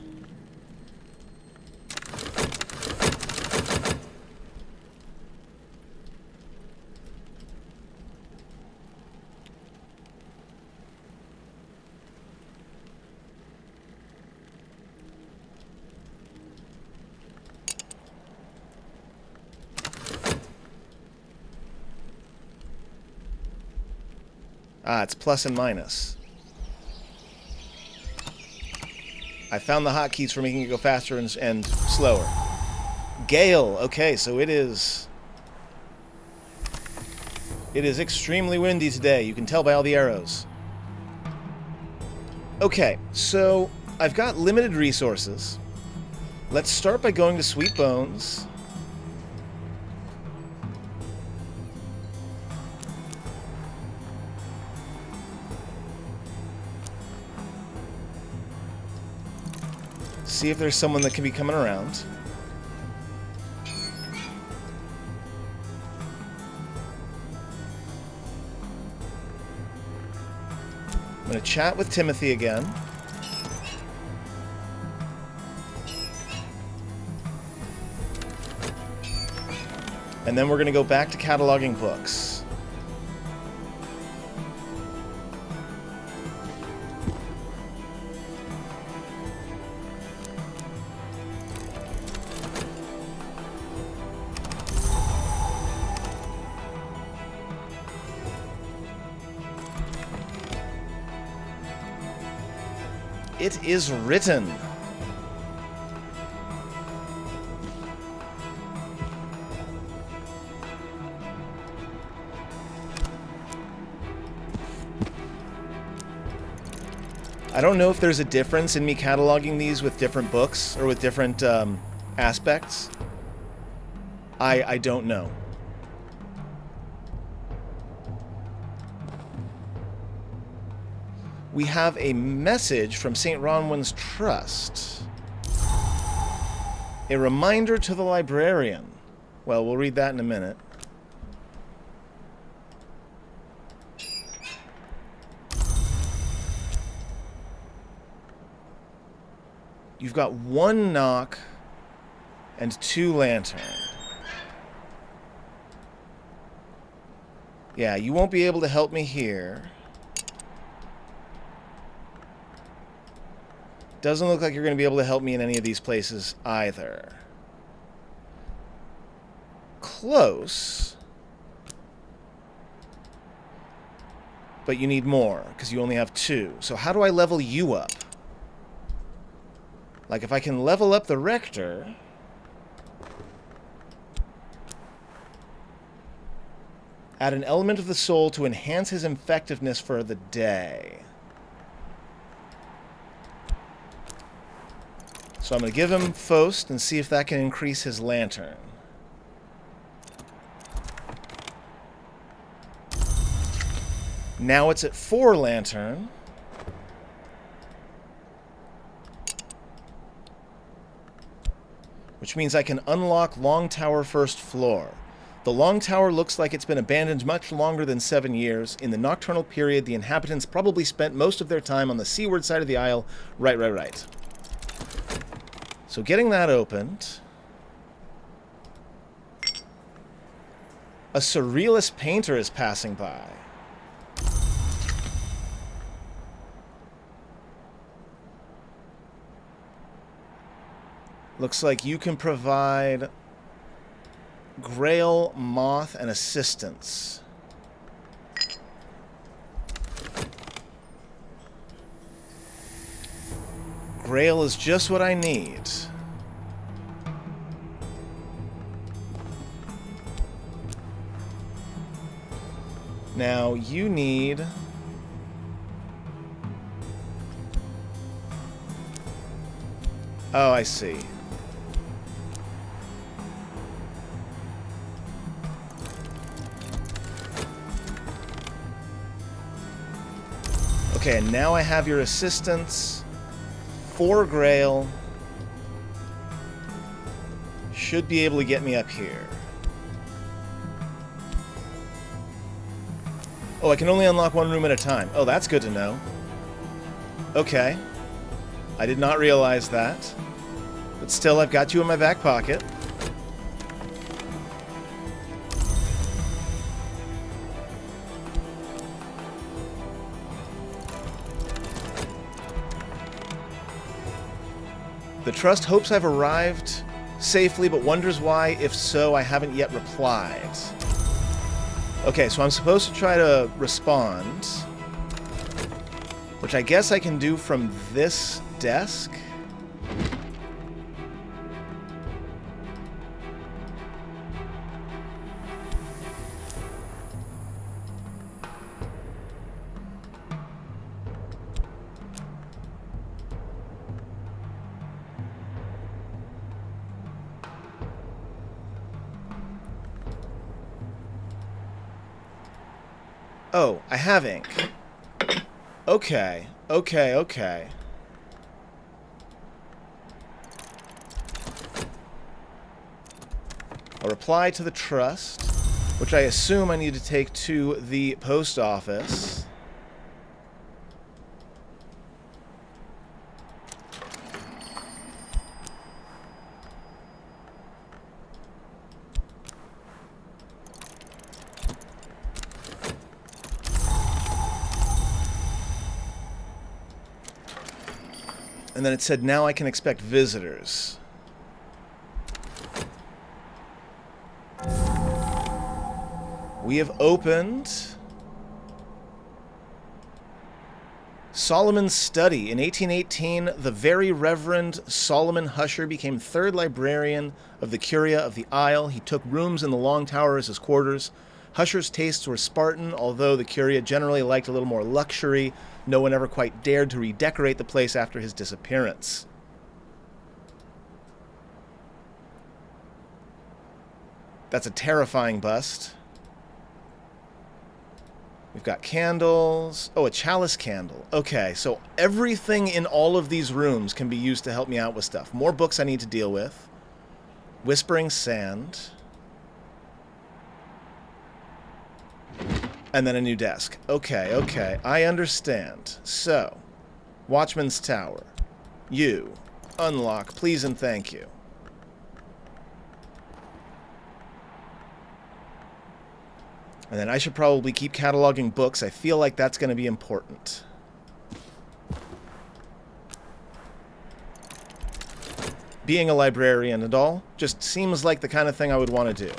A: Ah, it's plus and minus. I found the hotkeys for making it go faster and slower. Gale. Okay, so it is extremely windy today. You can tell by all the arrows. Okay, so I've got limited resources. Let's start by going to Sweet Bones. See if there's someone that can be coming around. I'm going to chat with Timothy again. And then we're going to go back to cataloging books. It is written. I don't know if there's a difference in me cataloging these with different books or with different aspects. I don't know. We have a message from St. Ronwin's Trust. A reminder to the librarian. Well, we'll read that in a minute. You've got 1 knock and 2 lantern. Yeah, you won't be able to help me here. Doesn't look like you're going to be able to help me in any of these places either. Close. But you need more, because you only have 2. So how do I level you up? Like, if I can level up the Rector... Add an element of the soul to enhance his effectiveness for the day. So I'm going to give him Faust and see if that can increase his lantern. Now it's at 4 lantern. Which means I can unlock Long Tower first floor. The Long Tower looks like it's been abandoned much longer than 7 years. In the nocturnal period, the inhabitants probably spent most of their time on the seaward side of the isle. Right. So getting that opened. A surrealist painter is passing by. Looks like you can provide Grail, Moth, and Assistance. Grail is just what I need. Now, you need... Oh, I see. Okay, and now I have your assistance. 4 Grail. Should be able to get me up here. Oh, I can only unlock 1 room at a time. Oh, that's good to know. Okay. I did not realize that. But still, I've got you in my back pocket. The Trust hopes I've arrived safely, but wonders why, if so, I haven't yet replied. Okay, so I'm supposed to try to respond, which I guess I can do from this desk. Oh, I have ink. Okay, okay. A reply to the Trust, which I assume I need to take to the post office. And then it said, now I can expect visitors. We have opened Solomon's Study. In 1818, the Very Reverend Solomon Husher became 3rd librarian of the Curia of the Isle. He took rooms in the Long Tower as his quarters. Husher's tastes were Spartan, although the Curia generally liked a little more luxury. No one ever quite dared to redecorate the place after his disappearance. That's a terrifying bust. We've got candles. Oh, a chalice candle. Okay, so everything in all of these rooms can be used to help me out with stuff. More books I need to deal with. Whispering Sand. And then a new desk. Okay. I understand. So, Watchman's Tower. You. Unlock, please and thank you. And then I should probably keep cataloging books. I feel like that's going to be important. Being a librarian and all just seems like the kind of thing I would want to do.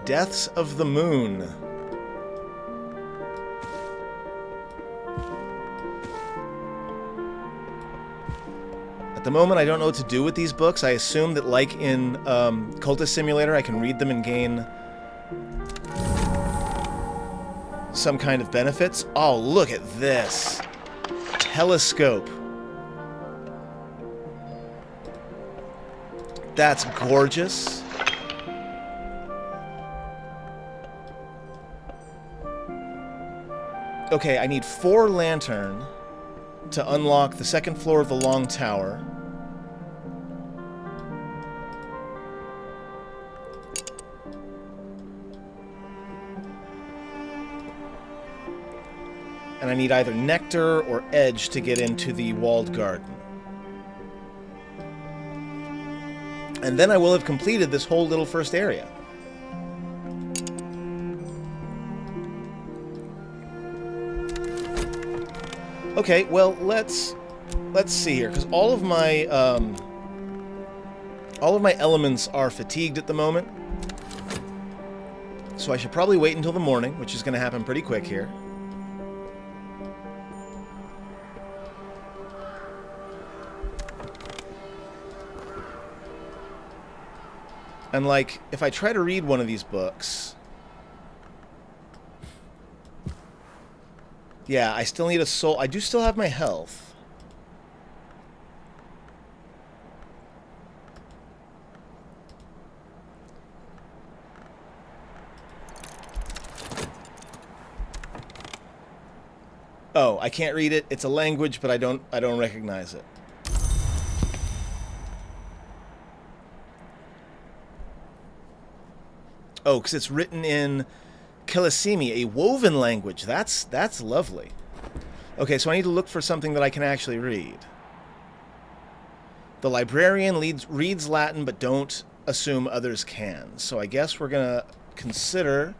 A: Deaths of the Moon. At the moment, I don't know what to do with these books. I assume that, like in Cultist Simulator, I can read them and gain some kind of benefits. Oh, look at this. Telescope. That's gorgeous. Okay, I need 4 lantern to unlock the 2nd floor of the Long Tower. And I need either nectar or edge to get into the walled garden. And then I will have completed this whole little first area. Okay, well, let's see here, because all of my elements are fatigued at the moment. So I should probably wait until the morning, which is going to happen pretty quick here. And, like, if I try to read one of these books... Yeah, I still need a soul. I do still have my health. Oh, I can't read it. It's a language, but I don't recognize it. Oh, because it's written in Kilisimi, a woven language. That's lovely. Okay, so I need to look for something that I can actually read. The librarian reads Latin, but don't assume others can. So I guess we're going to consider...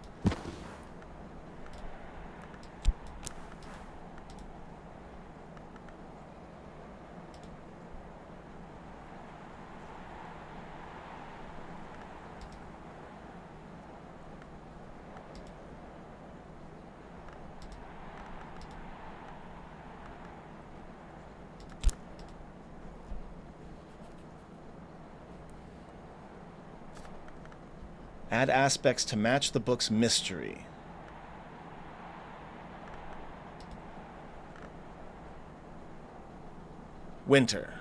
A: Add aspects to match the book's mystery. Winter.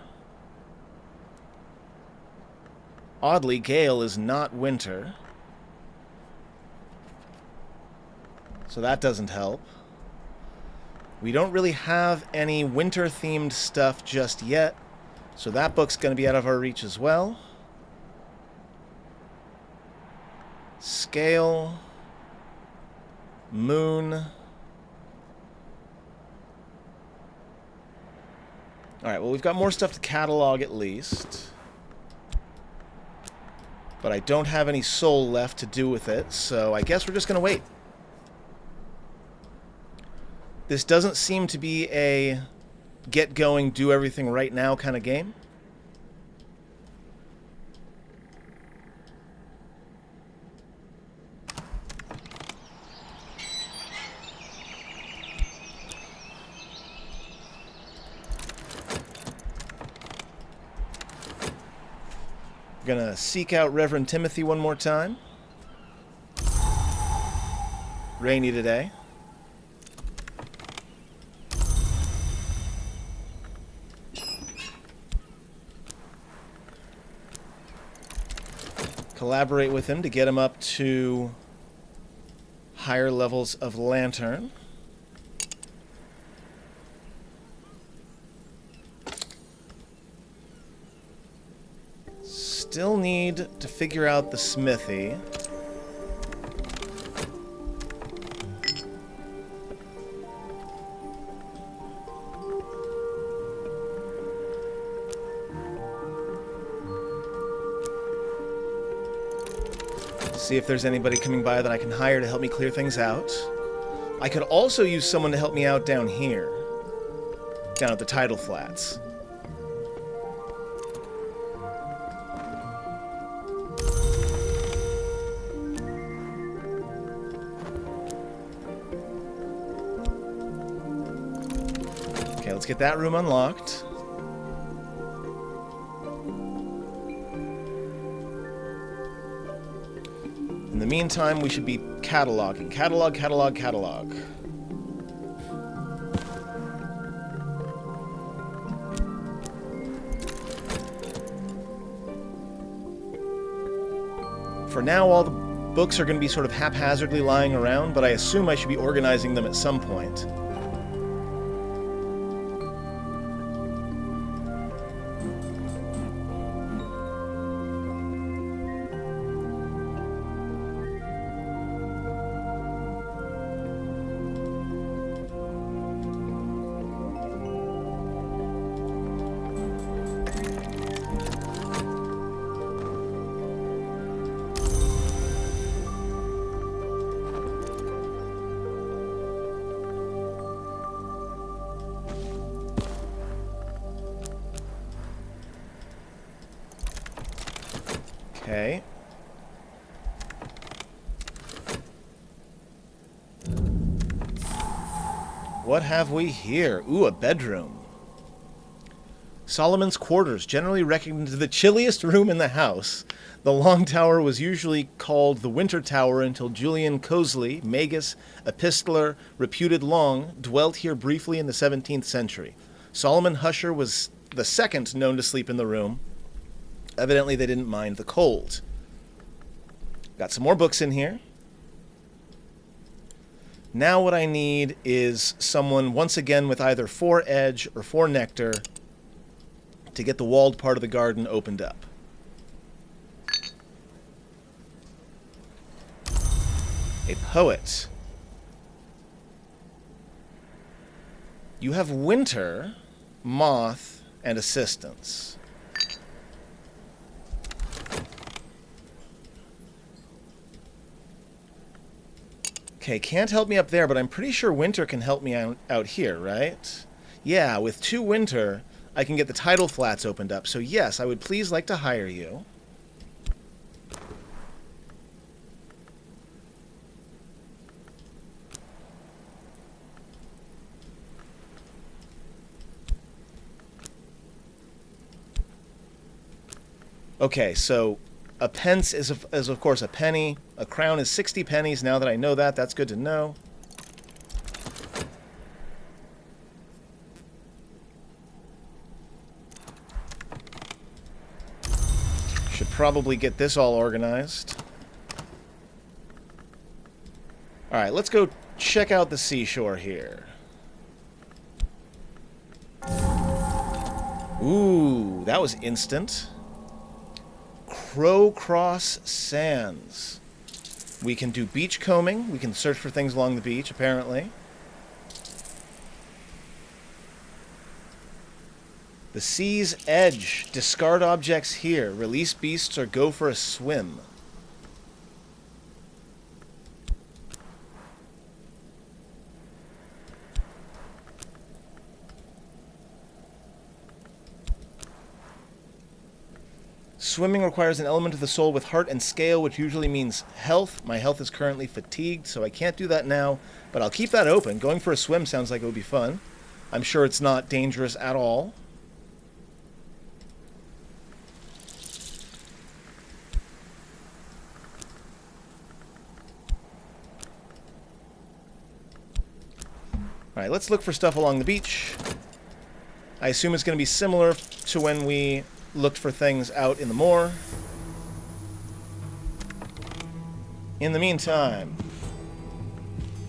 A: Oddly, Gale is not winter. So that doesn't help. We don't really have any winter-themed stuff just yet, so that book's going to be out of our reach as well. Scale, moon. Alright, well, we've got more stuff to catalog at least. But I don't have any soul left to do with it, so I guess we're just going to wait. This doesn't seem to be a get going, do everything right now kind of game. Gonna seek out Reverend Timothy one more time. Rainy today. Collaborate with him to get him up to higher levels of lantern. Still need to figure out the smithy. See if there's anybody coming by that I can hire to help me clear things out. I could also use someone to help me out down here. Down at the tidal flats. Okay, let's get that room unlocked. In the meantime, we should be cataloging. Catalog, catalog, catalog. For now, all the books are going to be sort of haphazardly lying around, but I assume I should be organizing them at some point. Okay. What have we here? Ooh, a bedroom. Solomon's quarters, generally reckoned the chilliest room in the house. The Long Tower was usually called the Winter Tower until Julian Cosley, magus, epistler, reputed Long, dwelt here briefly in the 17th century. Solomon Husher was the second known to sleep in the room. Evidently they didn't mind the cold. Got some more books in here. Now what I need is someone, once again, with either 4 edge or 4 nectar to get the walled part of the garden opened up. A poet. You have winter, moth, and assistance. Okay, can't help me up there, but I'm pretty sure winter can help me out here, right? Yeah, with 2 winter, I can get the tidal flats opened up. So yes, I would please like to hire you. Okay, so a pence is of course a penny. A crown is 60 pennies. Now that I know that, that's good to know. Should probably get this all organized. Alright, let's go check out the seashore here. Ooh, that was instant. Crow Cross Sands. We can do beach combing. We can search for things along the beach, apparently. The Sea's Edge. Discard objects here. Release beasts or go for a swim. Swimming requires an element of the soul with heart and scale, which usually means health. My health is currently fatigued, so I can't do that now, but I'll keep that open. Going for a swim sounds like it would be fun. I'm sure it's not dangerous at all. Alright, let's look for stuff along the beach. I assume it's going to be similar to when we looked for things out in the moor. In the meantime,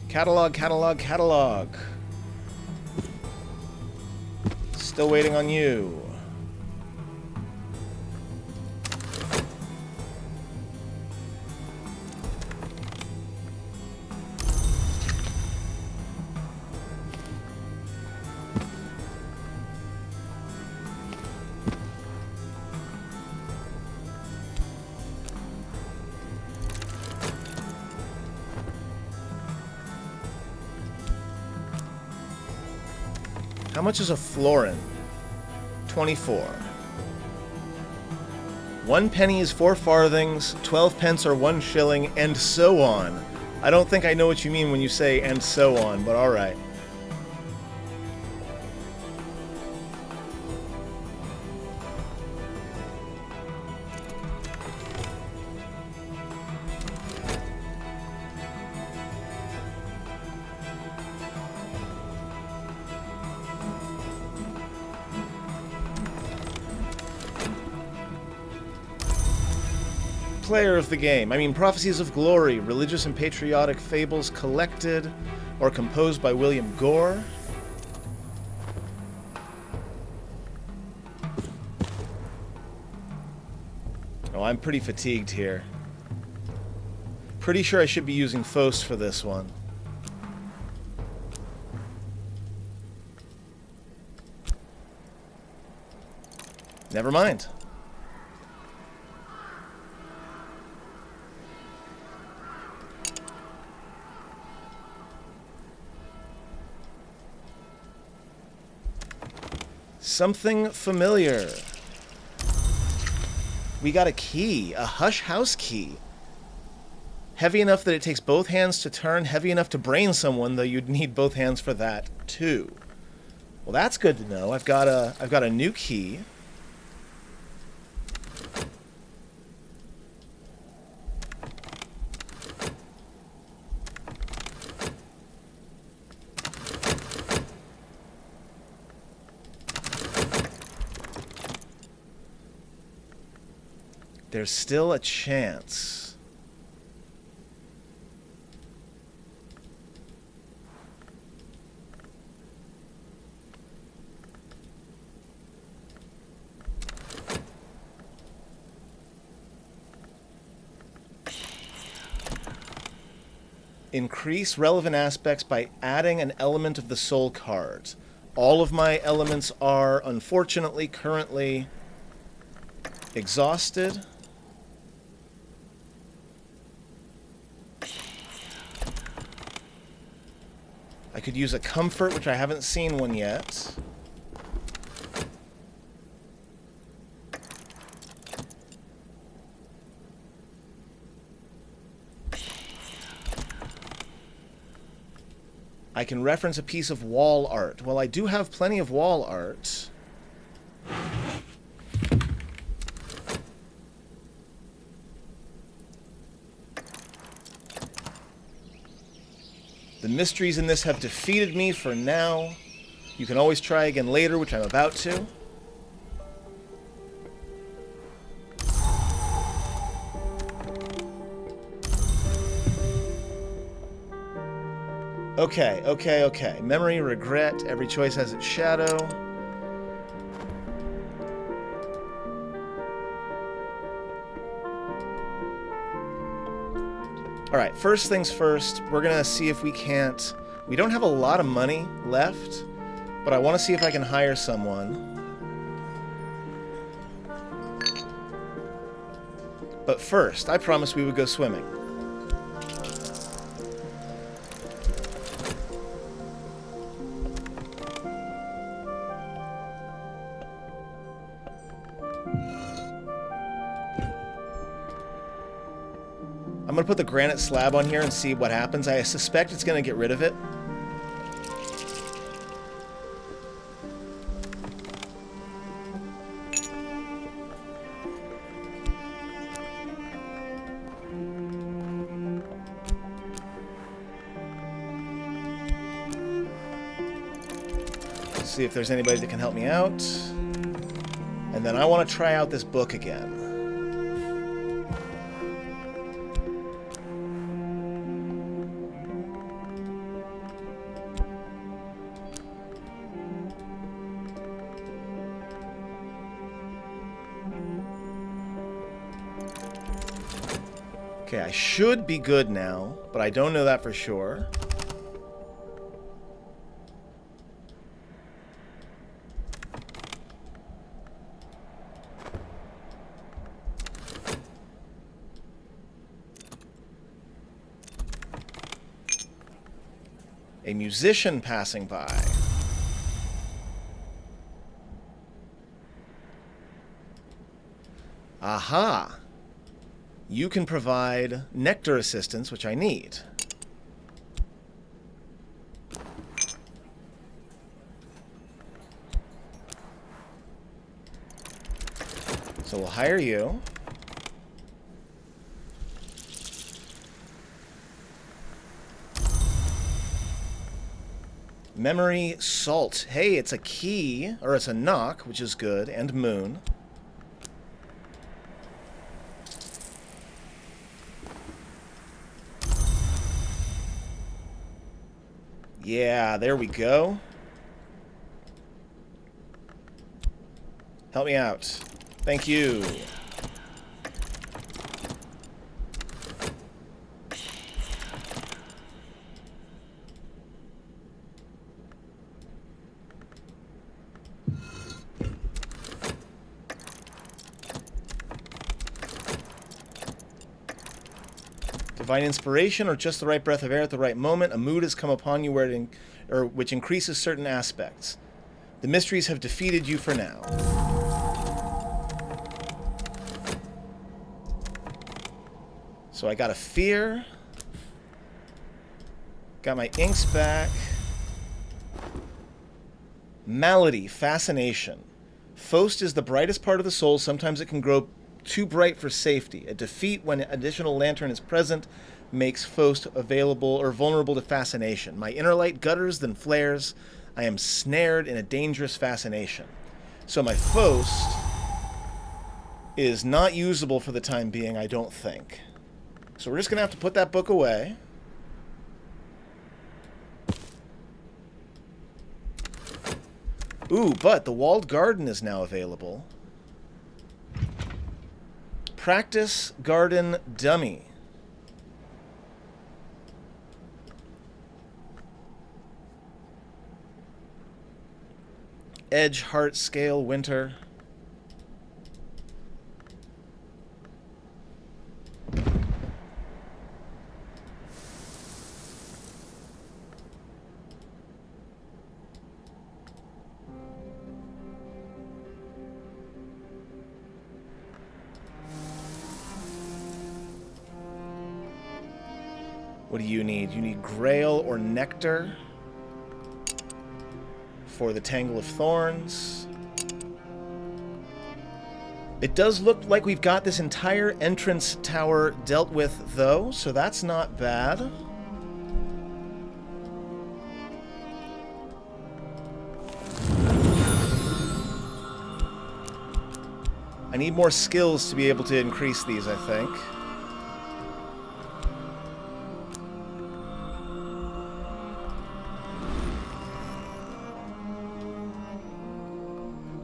A: catalog, catalog, catalog. Still waiting on you. How much is a florin? 24. 1 penny is 4 farthings, 12 pence are 1 shilling, and so on. I don't think I know what you mean when you say and so on, but alright. Player of the game. I mean, Prophecies of Glory, religious and patriotic fables collected or composed by William Gore. Oh, I'm pretty fatigued here. Pretty sure I should be using Fos for this one. Never mind. Something familiar. We got a key, a Hush House key. Heavy enough that it takes both hands to turn, heavy enough to brain someone, though you'd need both hands for that too. Well, that's good to know. I've got a new key. There's still a chance. Increase relevant aspects by adding an element of the soul cards. All of my elements are, unfortunately, currently exhausted. I could use a comfort, which I haven't seen one yet. I can reference a piece of wall art. Well, I do have plenty of wall art. The mysteries in this have defeated me for now. You can always try again later, which I'm about to. Okay. Memory, regret, every choice has its shadow. Alright, first things first, we're gonna see if we can't... We don't have a lot of money left, but I want to see if I can hire someone. But first, I promised we would go swimming. I'm going to put the granite slab on here and see what happens. I suspect it's going to get rid of it. Let's see if there's anybody that can help me out. And then I want to try out this book again. Okay, I should be good now, but I don't know that for sure. A musician passing by. Aha! You can provide nectar assistance, which I need. So we'll hire you. Memory salt. Hey, it's a key, or it's a knock, which is good, and moon. Yeah, there we go. Help me out. Thank you. Divine inspiration, or just the right breath of air at the right moment. A mood has come upon you which increases certain aspects. The mysteries have defeated you for now. So I got a fear. Got my inks back. Malady, fascination. Faust is the brightest part of the soul. Sometimes it can grow too bright for safety. A defeat when additional lantern is present makes Faust available or vulnerable to fascination. My inner light gutters, then flares. I am snared in a dangerous fascination. So my Faust is not usable for the time being, I don't think. So we're just going to have to put that book away. Ooh, but the walled garden is now available. Practice garden dummy. Edge, heart, scale, winter. What do you need? You need Grail or Nectar for the Tangle of Thorns. It does look like we've got this entire entrance tower dealt with, though, so that's not bad. I need more skills to be able to increase these, I think.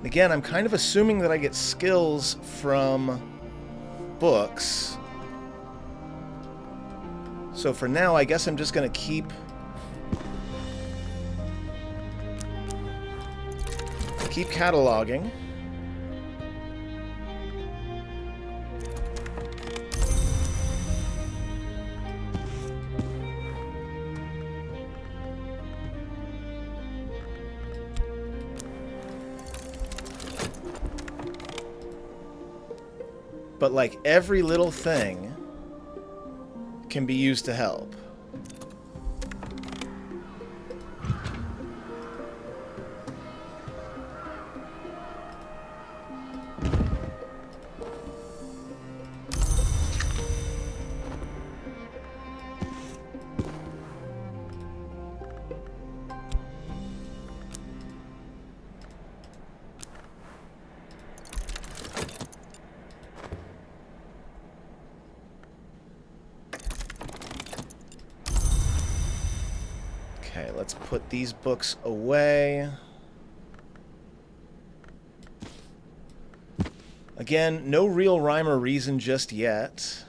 A: Again, I'm kind of assuming that I get skills from books. So for now, I guess I'm just going to keep cataloging. But, like, every little thing can be used to help. Okay, let's put these books away. Again, no real rhyme or reason just yet.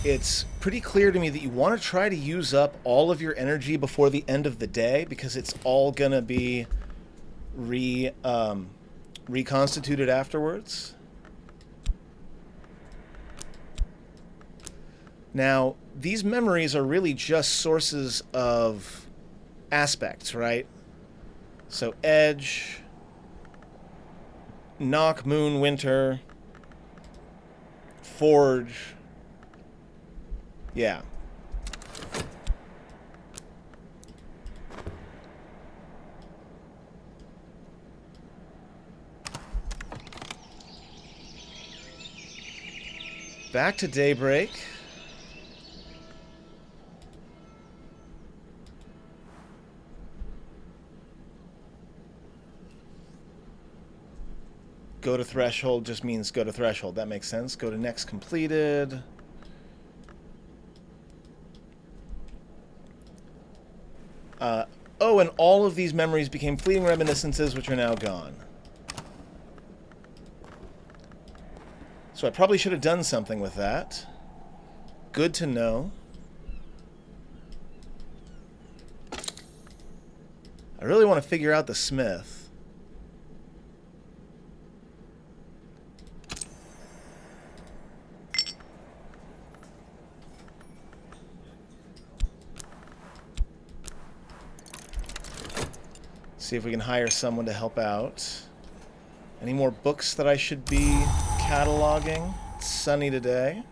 A: It's pretty clear to me that you want to try to use up all of your energy before the end of the day, because it's all gonna be reconstituted afterwards. Now, these memories are really just sources of aspects, right? So Edge, Knock, Moon, Winter, Forge. Yeah. Back to Daybreak. Go to Threshold just means go to Threshold. That makes sense. Go to Next Completed. Oh, and all of these memories became fleeting reminiscences, which are now gone. So So I probably should have done something with that. Good to know. I really want to figure out the smith. See if we can hire someone to help out. Any more books that I should be cataloging? It's sunny today.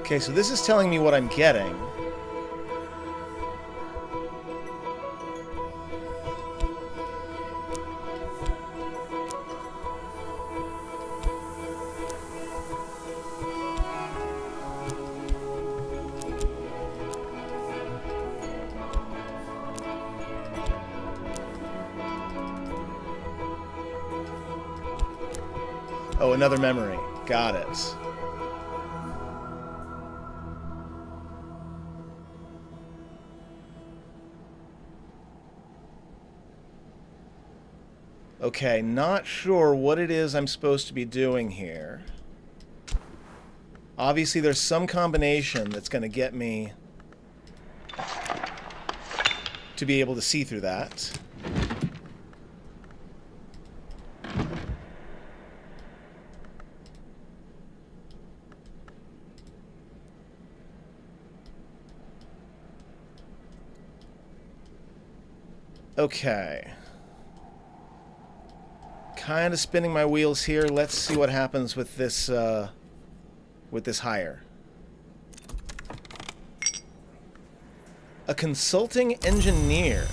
A: Okay, so this is telling me what I'm getting. Oh, another memory. Got it. Okay, not sure what it is I'm supposed to be doing here. Obviously, there's some combination that's going to get me to be able to see through that. Okay. Kind of spinning my wheels here. Let's see what happens with this hire. A consulting engineer.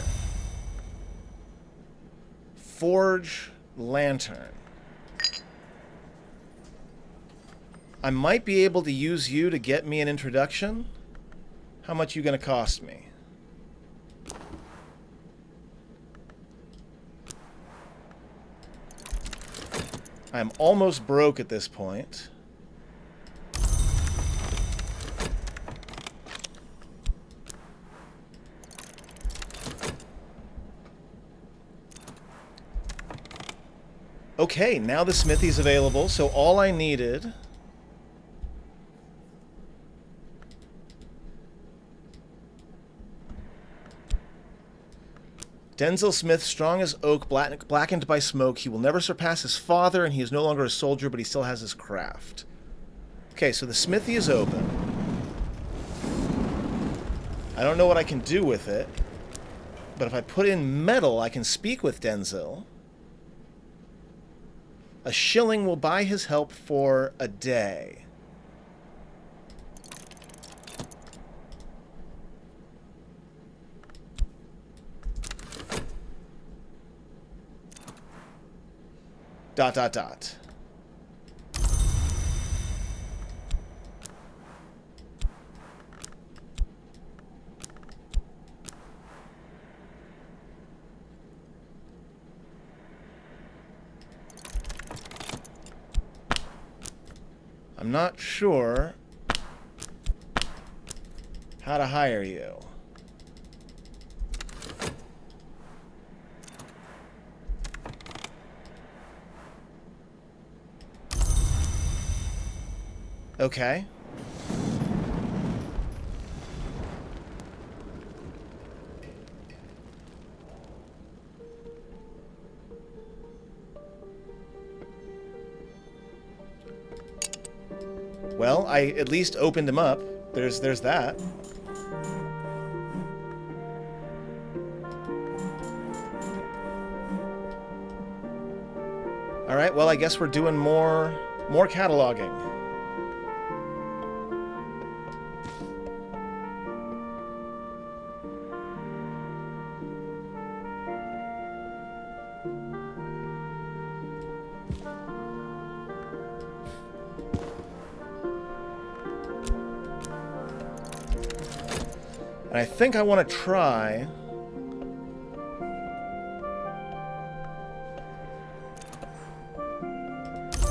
A: Forge lantern. I might be able to use you to get me an introduction. How much are you going to cost me? I'm almost broke at this point. Okay, now the smithy's available, so all I needed... Denzel Smith, strong as oak, blackened by smoke. He will never surpass his father, and he is no longer a soldier, but he still has his craft. Okay, so the smithy is open. I don't know what I can do with it, but if I put in metal, I can speak with Denzel. A shilling will buy his help for a day. Dot, dot, dot. I'm not sure how to hire you. Okay. Well, I at least opened him up. There's that. Alright, well, I guess we're doing more cataloging. And I think I want to try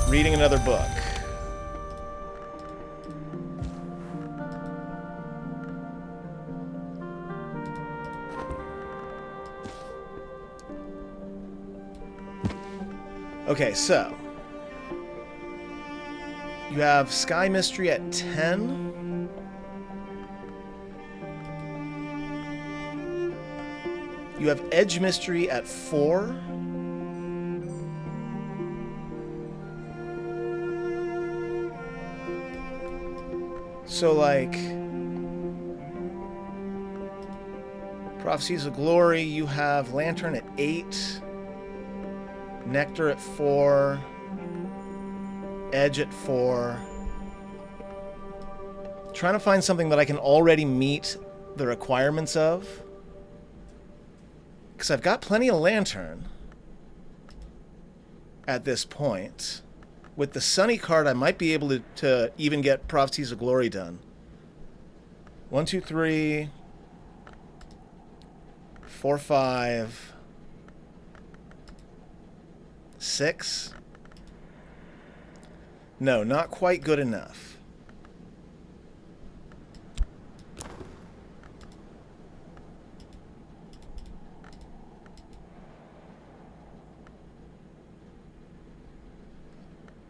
A: reading another book. Okay, so you have Sky Mystery at 10. You have Edge Mystery at 4. So, like, Prophecies of Glory, you have Lantern at 8, Nectar at 4, Edge at 4. Trying to find something that I can already meet the requirements of. Because I've got plenty of Lantern at this point. With the Sunny card, I might be able to even get Prophecies of Glory done. 1, 2, 3, 4, 5, 6. No, not quite good enough.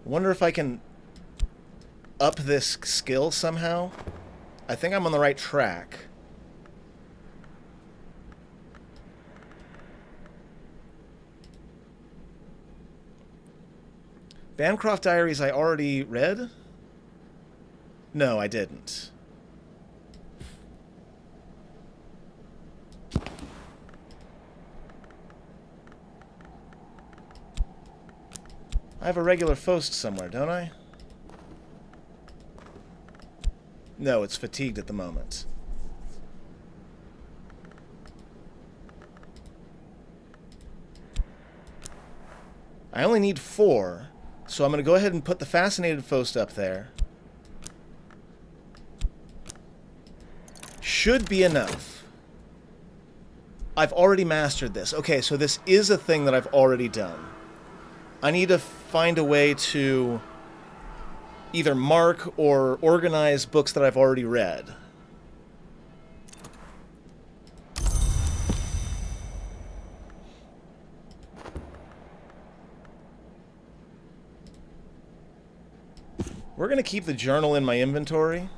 A: Wonder if I can up this skill somehow. I think I'm on the right track. Bancroft Diaries I already read? No, I didn't. I have a regular Faust somewhere, don't I? No, it's fatigued at the moment. I only need 4, so I'm going to go ahead and put the Fascinated Faust up there. Should be enough. I've already mastered this. Okay, so this is a thing that I've already done. I need to find a way to either mark or organize books that I've already read. We're going to keep the journal in my inventory.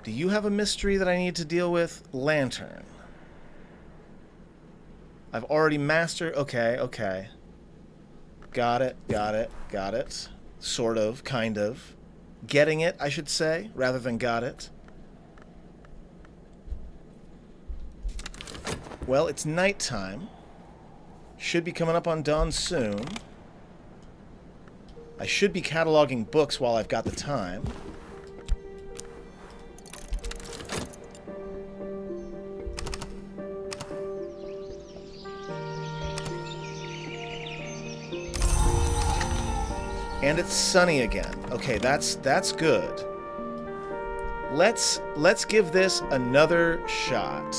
A: Do you have a mystery that I need to deal with? Lantern. I've already mastered... Okay. Got it. Sort of, kind of. Getting it, I should say, rather than got it. Well, it's nighttime. Should be coming up on dawn soon. I should be cataloging books while I've got the time. And it's sunny again. Okay, that's good. Let's give this another shot.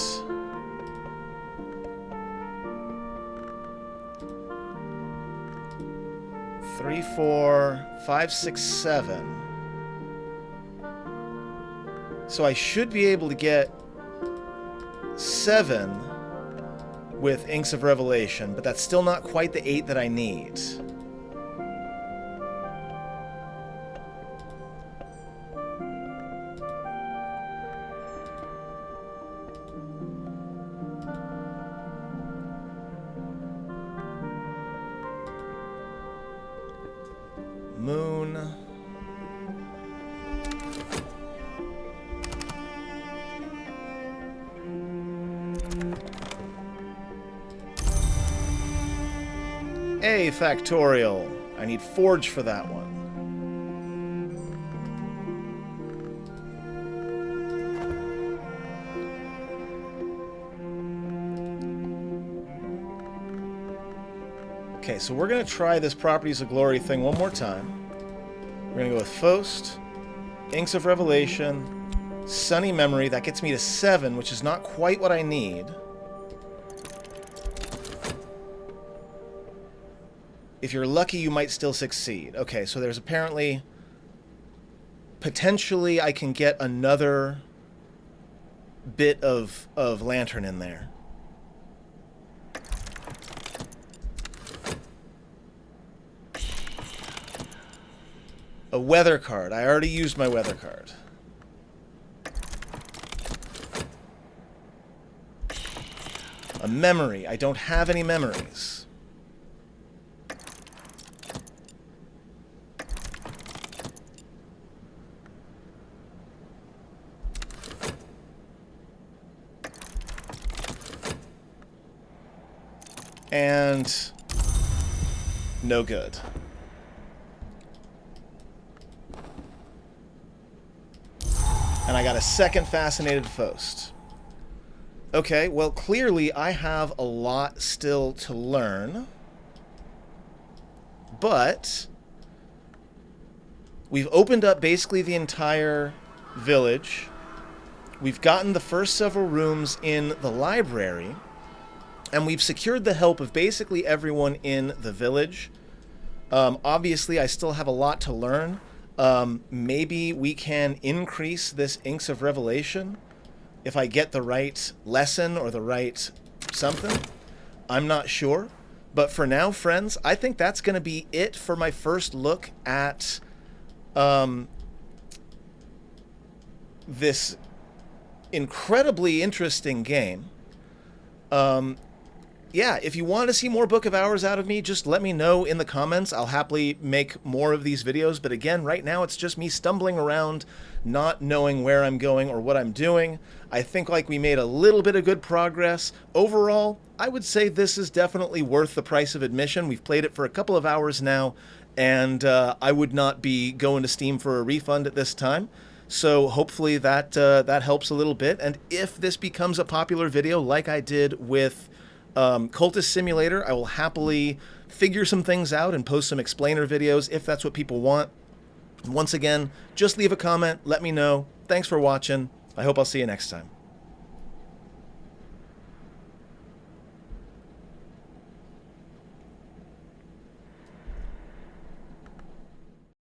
A: Three, 4, 5, 6, 7. So I should be able to get 7 with Inks of Revelation, but that's still not quite the 8 that I need. A factorial. I need forge for that one. Okay, so we're going to try this Properties of Glory thing one more time. We're going to go with Faust, Inks of Revelation, Sunny Memory. That gets me to 7, which is not quite what I need. If you're lucky, you might still succeed. Okay, so there's apparently... Potentially, I can get another bit of lantern in there. A weather card. I already used my weather card. A memory. I don't have any memories. And no good. And I got a second Fascinated Faust. Okay, well, clearly I have a lot still to learn. But we've opened up basically the entire village. We've gotten the first several rooms in the library. And we've secured the help of basically everyone in the village. Obviously, I still have a lot to learn. Maybe we can increase this Inks of Revelation if I get the right lesson or the right something. I'm not sure. But for now, friends, I think that's going to be it for my first look at this incredibly interesting game. Yeah, if you want to see more Book of Hours out of me, just let me know in the comments. I'll happily make more of these videos. But again, right now it's just me stumbling around, not knowing where I'm going or what I'm doing. I think like we made a little bit of good progress. Overall, I would say this is definitely worth the price of admission. We've played it for a couple of hours now, and I would not be going to Steam for a refund at this time. So hopefully that helps a little bit. And if this becomes a popular video like I did with Cultist Simulator, I will happily figure some things out and post some explainer videos if that's what people want. Once again, just leave a comment, let me know. Thanks for watching. I hope I'll see you next time.